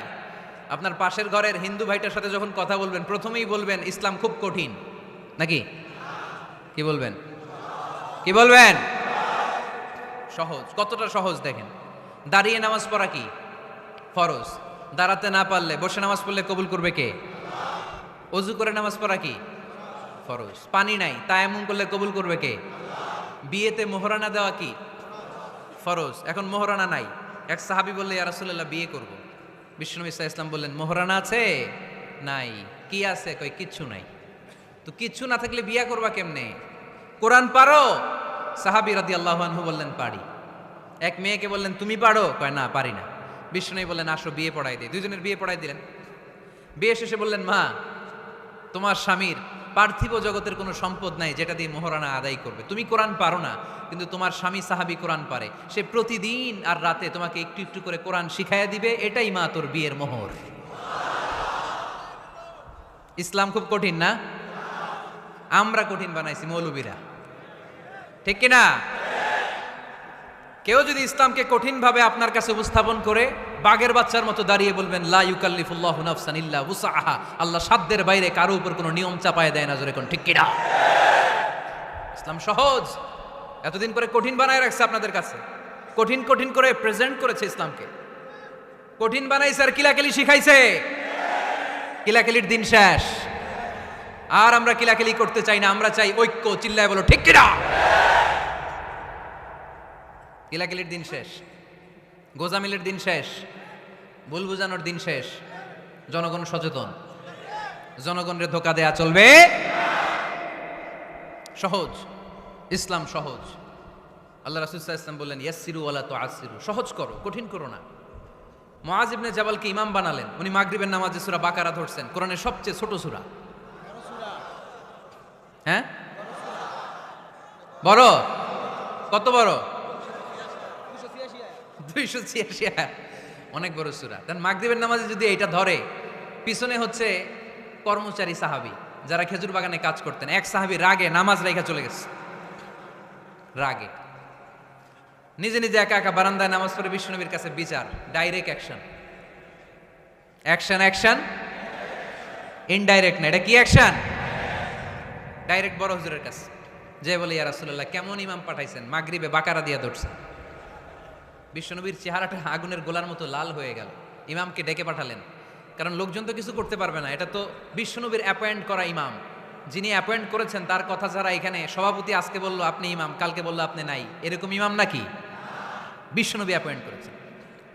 [SPEAKER 1] আপনার পাশের ঘরের হিন্দু ভাইটার সাথে যখন কথা বলবেন প্রথমেই বলবেন ইসলাম খুব কঠিন, নাকি? কি বলবেন? কি বলবেন? সহজ। কতটা সহজ দেখেন। দাঁড়িয়ে নামাজ পড়া কি ফরজ, দাঁড়াতে না পারলে বসে নামাজ পড়লে কবুল করবে কে? অজু করে নামাজ পড়া কি ফরজ। পানি নাই, তায়াম্মুম করলে কবুল করবে কে? বিয়েতে মোহরানা দেওয়া কি ফরজ। এখন মোহরানা নাই, এক সাহাবী বললে ইয়া রাসূলুল্লাহ বিয়ে করব। বিশ্বনবী সাল্লাল্লাহু আলাইহি ওয়াসাল্লাম বললেন মোহরানা আছে? নাই। কি আছে? কই কিচ্ছু নাই। তো কিচ্ছু না থাকলে বিয়ে করবা কেমনে? কোরআন পারো? সাহাবী রাদিয়াল্লাহু আনহু বললেন পারি। এক মেয়েকে বললেন তুমি পারো? কয় না পারি না। বিশ্বনবী বললেন আসো বিয়ে পড়াই দিই। দুইজনের বিয়ে পড়াই দিলেন। বিয়ে শেষে বললেন মা, তোমার স্বামীর পার্থিব জগতের কোনো সম্পদ নাই যেটা দিয়ে মোহরানা আদায় করবে। তুমি কোরআন পারো না, কিন্তু তোমার স্বামী সাহাবী কোরআন পারে। সে প্রতিদিন আর রাতে তোমাকে একটু একটু করে কোরআন শিখাইয়া দিবে। এটাই মা তোর বিয়ের মোহর। ইসলাম খুব কঠিন না? আমরা কঠিন বানাইছি মৌলবীরা, ঠিক কিনা? কেউ যদি ইসলামকে কঠিন ভাবে আপনার কাছে উপস্থাপন করে বাঘের বাচ্চার মতো দাঁড়িয়ে বলবেন লা ইউকাল্লিফুল্লাহু নাফসান ইল্লা উসআহা, আল্লাহ সাধ্যের বাইরে কারো উপর কোনো নিয়ম চাপায় দেয় না। জোরে কোন ঠিক কিনা? ইসলাম সহজ। এতদিন করে কঠিন বানায় রাখছে আপনাদের কাছে, কঠিন কঠিন করে প্রেজেন্ট করেছে ইসলামকে, কঠিন বানাইছে আর কিলাকিলি শিখাইছে। কিলাকিলির দিন শেষ। আর আমরা কিলাকিলি করতে চাই না, আমরা চাই ঐক্য। চিল্লায় বলো ঠিক কিনা? কিলাকিলির দিন শেষ, গোজামিলের দিন শেষ, ভুল বুঝানোর দিন শেষ। জনগণ সচেতন, জনগণের ধোকা দেয়া চলবে। সহজ, ইসলাম সহজ। আল্লাহ রাসূল সাল্লাল্লাহু আলাইহি ওয়াসাল্লাম বললেন ইয়াসসিরু ওয়ালা তুআসসিরু, সহজ করো, কঠিন করো না। মুআজ ইবনে জাবালকে ইমাম বানালেন। উনি মাগরিবের নামাজে সূরা বাকারা ধরছেন, কোরআনের সবচেয়ে ছোট সূরা। হ্যাঁ বড়? কত বড়? 286 আয়াত, অনেক বড় সূরা। দেন মাগরিবের নামাজে যদি এটা ধরে, পিছনে হচ্ছে কর্মচারী সাহাবী যারা খেজুর বাগানে কাজ করতেন। এক সাহাবী রাগে নামাজ রাইখা চলে গেছে, রাগে নিজে নিজে একা একা বারান্দায় নামাজ পড়ে বিশ্বনবীর কাছে বিচার। Direct action, action action, indirect না। এটা কি অ্যাকশন? ডাইরেক্ট বড় হুজুরের কাছে যে বলে ইয়া রাসূলুল্লাহ কেমন ইমাম পাঠাইছেন, মাগরিবে বাকারা দিয়া ধরছেন। বিশ্বনবীর চেহারাটা আগুনের গোলার মতো লাল হয়ে গেল। ইমামকে ডেকে পাঠালেন, কারণ লোকজন তো কিছু করতে পারবে না। এটা তো বিশ্বনবীর অ্যাপয়েন্ট করা ইমাম, যিনি অ্যাপয়েন্ট করেছেন তার কথা ছাড়া এখানে সভাপতি আজকে বললো আপনি ইমাম, কালকে বললো আপনি নাই, এরকম ইমাম নাকি? বিশ্বনবী অ্যাপয়েন্ট করেছেন।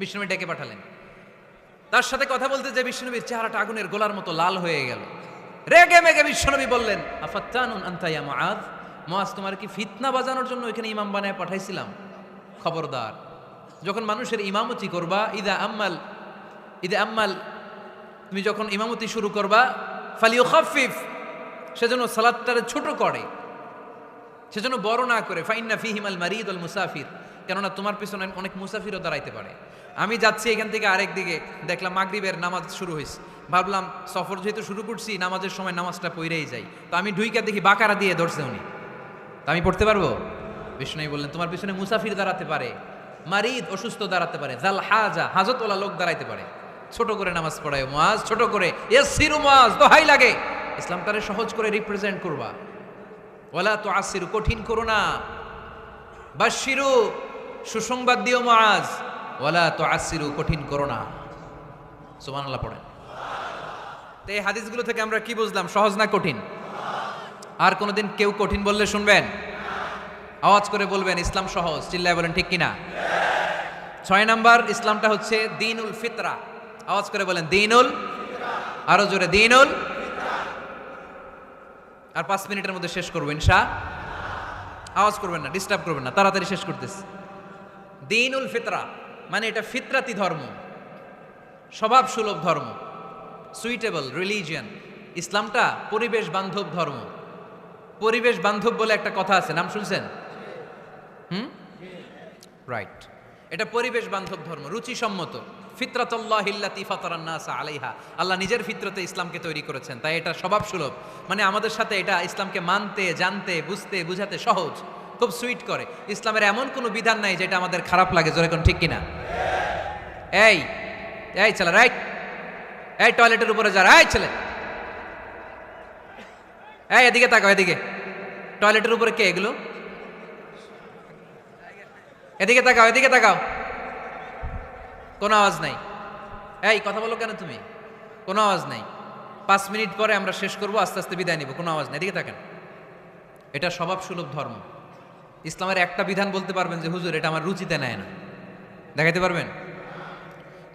[SPEAKER 1] বিশ্বনবী ডেকে পাঠালেন, তার সাথে কথা বলতে যে বিশ্বনবীর চেহারাটা আগুনের গোলার মতো লাল হয়ে গেল। রেগে মেগে বিশ্বনবী বললেন আফাত্তানুন আনতা ইয়া মুআজ, মুআজ তোমার কি ফিতনা বাজানোর জন্য এখানে ইমাম বানায় পাঠাইছিলাম? খবরদার, যখন মানুষের ইমামতি করবা, ইদা আম্মাল তুমি যখন ইমামতি শুরু করবা, ফালিউখাফিফ, সেজন্য সালাতটারে ছোট করে, সেজন্য বড় না করে। ফাইন্না ফিহিমাল মারিদ ওয়াল মুসাফির, কেননা তোমার পিছনে অনেক মুসাফিরও দাঁড়াইতে পারে। আমি যাচ্ছি এখান থেকে আরেক দিকে, দেখলাম মাগরিবের নামাজ শুরু হয়েছে, ভাবলাম সফর যেহেতু শুরু করছি নামাজের সময় নামাজটা পড়েই যাই। তো আমি ঢুইকা দেখি বাকারা দিয়ে ধরছে উনি, তা আমি পড়তে পারবো? বিষ্ণু বললেন তোমার পিছনে মুসাফির দাঁড়াতে পারে, মারিদ অসুস্থ দাঁড়াতে পারে, জাল হাজা হাজতওয়ালা লোক দাঁড়াইতে পারে। ছোট করে নামাজ পড়ায় মুআজ, ছোট করে। ইয়াসসিরু মুআজ, দোহাই লাগে ইসলামটারে সহজ করে রিপ্রেজেন্ট করবা। ওয়ালা তুআসসিরু, কঠিন করো না। বাশশিরু, সুসংবাদ দিও মুআজ। ওয়ালা তুআসসিরু, কঠিন করো না। সুবহানাল্লাহ পড়েন। তো এই হাদিসগুলো থেকে আমরা কি বুঝলাম? সহজ না কঠিন? আর কোনোদিন কেউ কঠিন বললে শুনবেন? আওয়াজ করে বলবেন ইসলাম সহজ। চিল্লায় বলেন ঠিক কিনা? 6 নাম্বার, ইসলামটা হচ্ছে দ্বীনুল ফিতরা। আওয়াজ করে বলেন দ্বীনুল, আরো জোরে দ্বীনুল। আর 5 মিনিটের মধ্যে শেষ করবো ইনশাআল্লাহ। আওয়াজ করবেন না, ডিস্টার্ব করবেন না, তাড়াতাড়ি শেষ করতেছি। দ্বীনুল ফিতরা মানে এটা ফিতরাতি ধর্ম, স্বভাব সুলভ ধর্ম, সুইটেবল রিলিজিয়ান। ইসলামটা পরিবেশ বান্ধব ধর্ম। পরিবেশ বান্ধব বলে একটা কথা আছে, নাম শুনছেন? রাইট, এটা পরিবেশ বান্ধব ধর্ম, রুচিসম্মত। ফিতরাতুল্লাহিল্লাতী ফাতারান নাস আলাইহা, আল্লাহ নিজের ফিতরতে ইসলামকে তৈরি করেছেন, তাই এটা স্বভাব সুলভ। মানে আমাদের সাথে এটা ইসলামকে মানতে, জানতে, বুঝতে, বুঝাতে সহজ, খুব সুইট করে। ইসলামের এমন কোনো বিধান নাই যেটা আমাদের খারাপ লাগে, জোরে কোন ঠিক কিনা? এই এই ছেলে, রাইট, এই টয়লেটের উপরে যা, এই ছেলে, এই এদিকে তাকাও, এদিকে। টয়লেটের উপরে কে এগুলো? এদিকে তাকাও, এদিকে তাকাও। কোনো আওয়াজ নাই। এই কথা বলো কেন তুমি? কোনো আওয়াজ নাই। 5 মিনিট পরে আমরা শেষ করবো, আস্তে আস্তে বিদায় নিব, কোনো আওয়াজ নাই। এদিকে তাকান। এটা স্বভাব সুলভ ধর্ম। ইসলামের একটা বিধান বলতে পারবেন যে হুজুর এটা আমার রুচিতে নেয় না, দেখাইতে পারবেন?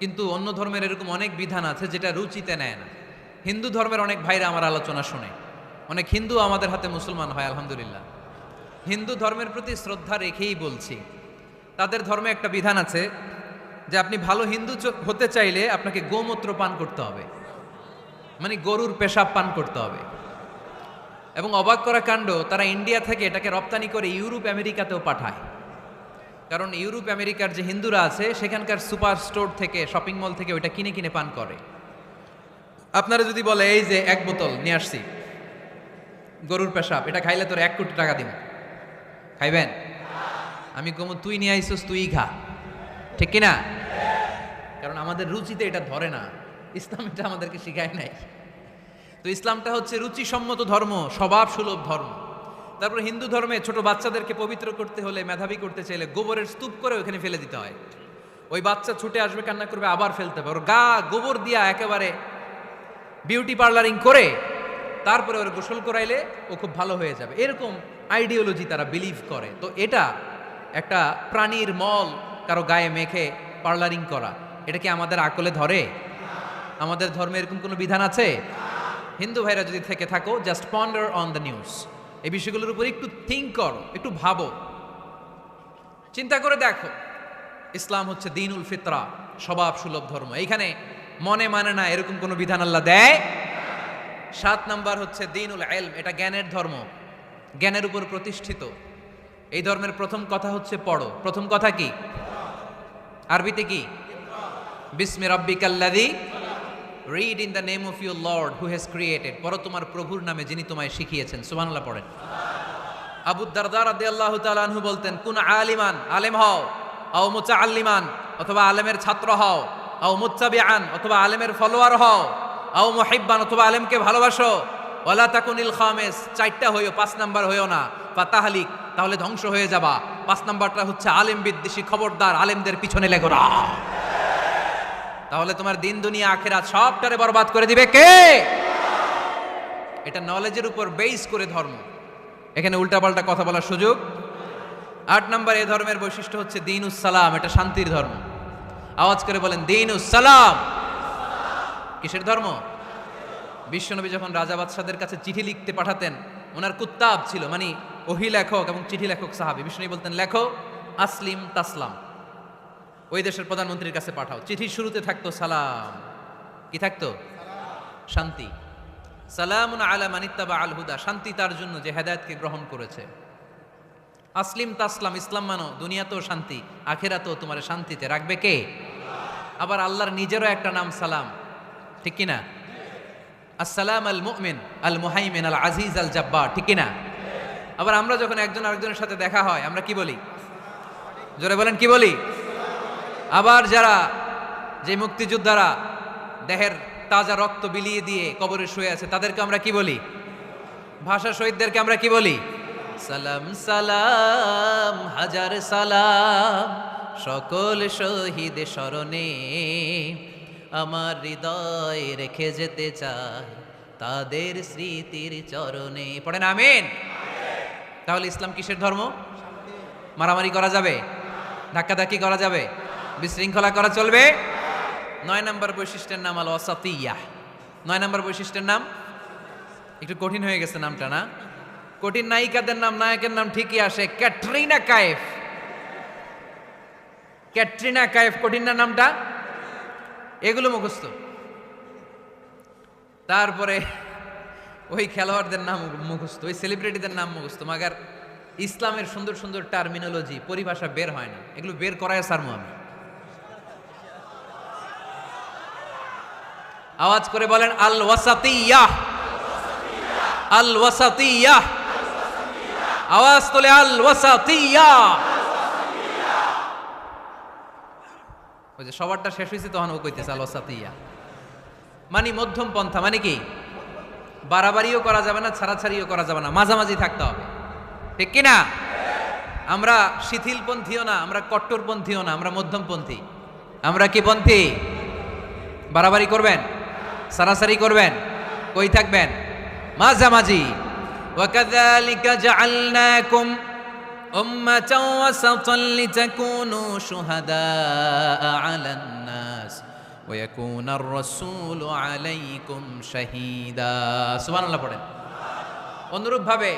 [SPEAKER 1] কিন্তু অন্য ধর্মের এরকম অনেক বিধান আছে যেটা রুচিতে নেয় না। হিন্দু ধর্মের অনেক ভাইরা আমার আলোচনা শুনে, অনেক হিন্দু আমাদের হাতে মুসলমান হয়, আলহামদুলিল্লাহ। হিন্দু ধর্মের প্রতি শ্রদ্ধা রেখেই বলছি, তাদের ধর্মে একটা বিধান আছে যে আপনি ভালো হিন্দু হতে চাইলে আপনাকে গোমূত্র পান করতে হবে, মানে গরুর পেশাব পান করতে হবে। এবং অবাক করা কাণ্ড, তারা ইন্ডিয়া থেকে এটাকে রপ্তানি করে ইউরোপ আমেরিকাতেও পাঠায়। কারণ ইউরোপ আমেরিকার যে হিন্দুরা আছে সেখানকার সুপার স্টোর থেকে, শপিং মল থেকে ওইটা কিনে কিনে পান করে। আপনারা যদি বলে এই যে 1 বোতল নিয়ে আসছি গরুর পেশাব, এটা খাইলে তোর 1 কোটি টাকা দিব, খাইবেন? আমি কমু তুই নিয়ে আইসোস, তুই খা, ঠিক কিনা? কারণ আমাদের রুচিতে এটা ধরে না, ইসলাম এটা আমাদেরকে শিখায় নাই। তো ইসলামটা হচ্ছে রুচিসম্মত ধর্ম, স্বভাব সুলভ ধর্ম। তারপর হিন্দু ধর্মে ছোট বাচ্চাদেরকে পবিত্র করতে হলে, মেধাবী করতে চাইলে গোবরের স্তূপ করে ওখানে ফেলে দিতে হয়। ওই বাচ্চা ছুটে আসবে, কান্না করবে, আবার ফেলতে হবে। ওর গা গোবর দিয়া একেবারে বিউটি পার্লারিং করে তারপরে ওর গোসল করাইলে ও খুব ভালো হয়ে যাবে, এরকম আইডিওলজি তারা বিলিভ করে। তো এটা একটা প্রাণীর মল কারো গায়ে মেখে পার্লারিং করা, এটা কি আমাদের আকলে ধরে? আমাদের ধর্মে এরকম কোনো বিধান আছে? হিন্দু ভাইরা যদি থেকে থাকো, just ponder on the news, এই বিষয়গুলোর উপর একটু থিঙ্ক করো, একটু ভাবো, চিন্তা করে দেখো। ইসলাম হচ্ছে দ্বীনুল ফিতরা, স্বভাব সুলভ ধর্ম। এইখানে মনে মানে না এরকম কোনো বিধান আল্লাহ দেয়। 7 নাম্বার হচ্ছে দ্বীনুল ইলম, এটা জ্ঞানের ধর্ম, জ্ঞানের উপর প্রতিষ্ঠিত। এই ধর্মের প্রথম কথা হচ্ছে পড়ো। প্রথম কথা কি? আরবিতে কি? বিসমি রাব্বিকাল্লাযী, read in the name of your lord who has created, পড়ো তোমার প্রভুর নামে যিনি তোমায় শিখিয়েছেন। সুবহানাল্লাহ পড়েন। আবু দারদা রাদিয়াল্লাহু তাআলা আনহু বলতেন, কুন আলিমান, আলেম হও, আও মুতাআল্লিমান, অথবা আলেমের ছাত্র হও, আও মুত্তাবিআন, অথবা আলেমের ফলোয়ার হও, আও মুহিব্বান, অথবা আলেমকে ভালোবাসো, ওয়ালা তাকুনিল খামিস, 4টা হইও, 5 নাম্বার হইও না, ফাতাহলিক, তাহলে ধ্বংস হয়ে যাবা। 5 নাম্বারটা হচ্ছে আলেম বিদ্বেষী, খবরদার আলেমদের পিছনে লেগো না, তাহলে তোমার দিন দুনিয়া আখিরাত সবটারে বরবাদ করে দিবে কে? এটা নলেজের উপর বেস করে ধর্ম, এখানে উল্টাপাল্টা কথা বলার সুযোগ। 8 নাম্বার এই ধর্মের বৈশিষ্ট্য হচ্ছে দ্বীনুস সালাম, এটা শান্তির ধর্ম। আওয়াজ করে বলেন দ্বীনুস সালাম। কিসের ধর্ম? বিশ্বনবী যখন রাজা বাদশাদের কাছে চিঠি লিখতে পাঠাতেন, ওনার কুত্তাব ছিল, মানে ওহী লেখক এবং চিঠি লেখক সাহাবী। বিশ্বনবী বলতেন লেখো আসলিম তাসলাম, ওই দেশের প্রধানমন্ত্রীর কাছে পাঠাও। চিঠির শুরুতে থাকতো সালাম, কি থাকতো? শান্তি। সালামুন আলা মান ইত্তাবা আল হুদা, শান্তি তার জন্য যে হেদায়েতকে গ্রহণ করেছে। আসলিম তাসলাম, ইসলাম মানো, দুনিয়াতেও শান্তি, আখিরাতেও তোমার শান্তিতে রাখবে কে? আবার আল্লাহর নিজেরও একটা নাম সালাম, ঠিক কিনা? আসসালাম আল মুমিন আল মুহাইমিন আল আজিজ আল জাব্বার, ঠিক কিনা? আবার আমরা যখন একজন আরেকজনের সাথে দেখা হয় আমরা কি বলি? জোরে বলেন, কি বলি? আবার যারা, যে মুক্তিযোদ্ধারা দেহের তাজা রক্ত বিলিয়ে দিয়ে কবরে শুয়ে আছে, তাদেরকে আমরা কি বলি? ভাষা শহীদদেরকে আমরা কি বলি? সালাম সালাম হাজার সালাম, সকল শহীদ স্মরণে আমার হৃদয় রেখে যেতে চাই তাদের স্মৃতির চরণে। পড়েন আমিন। তাহলে ইসলাম কিসের ধর্ম? মারামারি করা যাবে? ধাক্কাধাক্কি করা যাবে? বিশৃঙ্খলা করা চলবে? 9 নম্বর বৈশিষ্ট্যের নাম আল ওয়াসাতিয়্যাহ। 9 নম্বর বৈশিষ্ট্যের নাম, একটু কঠিন হয়ে গেছে নামটা না? কঠিন নায়িকাদের নাম, নায়কের নাম ঠিকই আসে, ক্যাটরিনা কাইফ। ক্যাটরিনা কাইফ কঠিন না নামটা? এগুলো মুখস্থ। তারপরে ওই খেলোয়াড়দের নাম মুখস্থ, ওই সেলিব্রিটিদের নাম মুখস্থ, মাগার ইসলামের সুন্দর সুন্দর টার্মিনোলজি পরিভাষা বের হয় না। এগুলো বের করায় সারমু আমি। আওয়াজ করে বলেন আল ওয়াসাতিয়াহ, আল ওয়াসাতিয়াহ, আওয়াজ তোলে আল ওয়াসাতিয়াহ। ওই যে সবারটা শেষ হয়েছে তখন ও কইতেছে আল ওয়াসাতিয়াহ, মানে মধ্যম পন্থা। মানে কি? বাড়াবাড়িও করা যাবে না, ছাড়াছাড়িও করা যাবে না, মাঝামাঝি থাকতে হবে, ঠিক কিনা? আমরা শিথিলপন্থীও না, আমরা কট্টরপন্থীও না, আমরা মধ্যমপন্থী। আমরা কি পন্থী? বাড়াবাড়ি করবেন, সারাসারি করবেন, কই থাকবেন? মাঝামাঝি। ওয়াকাযালিকা জাআলনাকুম উম্মাতাও ওয়াসাতান লিতাকুনু শুহাদাআ আলান নাস ওয়া ইয়াকুনার রাসূলু আলাইকুম শাহীদা। সুবহানাল্লাহ পড়েন। অনুরূপভাবে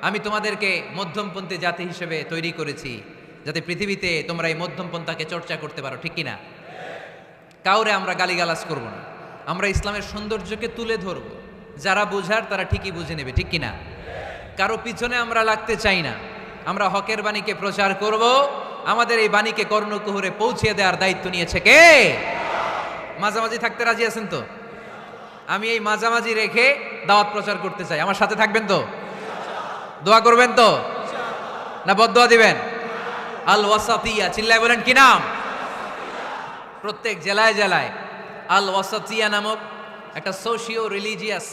[SPEAKER 1] আমি তোমাদেরকে মধ্যমপন্থী জাতি হিসেবে তৈরি করেছি, যাতে পৃথিবীতে তোমরা এই মধ্যমপন্থাকে চর্চা করতে পারো, ঠিক কিনা? কাউরে আমরা গালিগালাজ করব না, আমরা ইসলামের সৌন্দর্যকে তুলে ধরব। যারা বোঝার তারা ঠিকই বুঝে নেবে, ঠিক কিনা? কারো পিছনে আমরা লাগতে চাই না, আমরা হকের বাণীকে প্রচার করব। আমাদের এই বাণীকে কর্ণকুহরে পৌঁছে দেওয়ার দায়িত্ব নিয়েছে কে? মাঝামাঝি থাকতে রাজি আছেন তো? আমি এই মাঝামাঝি রেখে দাওয়াত প্রচার করতে চাই, আমার সাথে থাকবেন তো? দোয়া করবেন তো? না বদদোয়া দিবেন? আল ওয়াসাতিয়া, চিল্লায় বলেন কি নাম? প্রত্যেক জেলায় জেলায় আল ওয়াসাতিয়া নামক একটা সোশিও রিলিজিয়াস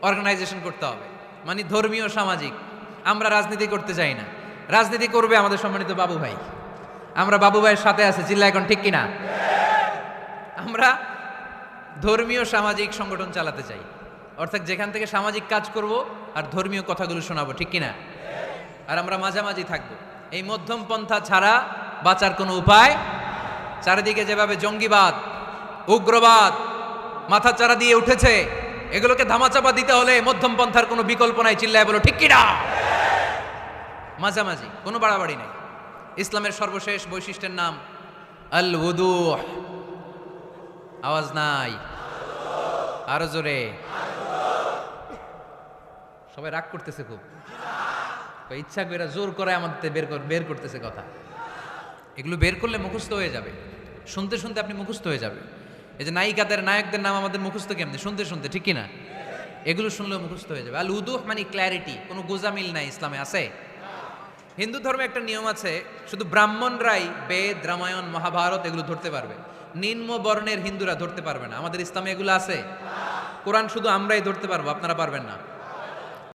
[SPEAKER 1] অর্গানাইজেশন করতে হবে, মানে ধর্মীয় সামাজিক। আমরা রাজনীতি করতে চাই না, রাজনীতি করবে আমাদের সম্মানিত বাবু ভাই। আমরা বাবু ভাইয়ের সাথে আছে, চিল্লায় এখন ঠিক কিনা? আমরা ধর্মীয় সামাজিক সংগঠন চালাতে চাই, অর্থাৎ যেখান থেকে সামাজিক কাজ করব আর ধর্মীয় কথাগুলো শোনাবো, ঠিক কিনা? আর আমরা মাঝামাঝি থাকবো। এই মধ্যম পন্থা ছাড়া বাঁচার কোনো উপায়। চারিদিকে যেভাবে জঙ্গিবাদ, উগ্রবাদ মাথাচাড়া দিয়ে উঠেছে, এগুলোকে ধামাচাপা দিতে হলে মধ্যম পন্থার কোনো বিকল্প নাই, চিল্লায় বলো ঠিক কিনা? মাঝামাঝি, কোনো বাড়াবাড়ি নাই। ইসলামের সর্বশেষ বৈশিষ্ট্যের নাম আল উদুহ। আওয়াজ নাই, আরো জোরে। সবাই রাগ করতেছে খুব, ইচ্ছা করে জোর করে আমাদের বের করতেছে কথা। এগুলো বের করলে মুখস্থ হয়ে যাবে, শুনতে শুনতে আপনি মুখস্থ হয়ে যাবে। এই যে নায়িকাদের নায়কদের নাম আমাদের মুখস্থ কেমনি? শুনতে শুনতে, ঠিক কিনা? এগুলো শুনলেও মুখস্থ হয়ে যাবে। আল উদুহ মানে ক্ল্যারিটি, কোনো গোজামিল নাই ইসলামে আছে। হিন্দু ধর্মে একটা নিয়ম আছে, শুধু ব্রাহ্মণরাই বেদ, রামায়ণ, মহাভারত এগুলো ধরতে পারবে, নিম্ন বর্ণের হিন্দুরা ধরতে পারবে না। আমাদের ইসলামে এগুলো আছে। কোরআন শুধু আমরাই ধরতে পারবো, আপনারা পারবেন না।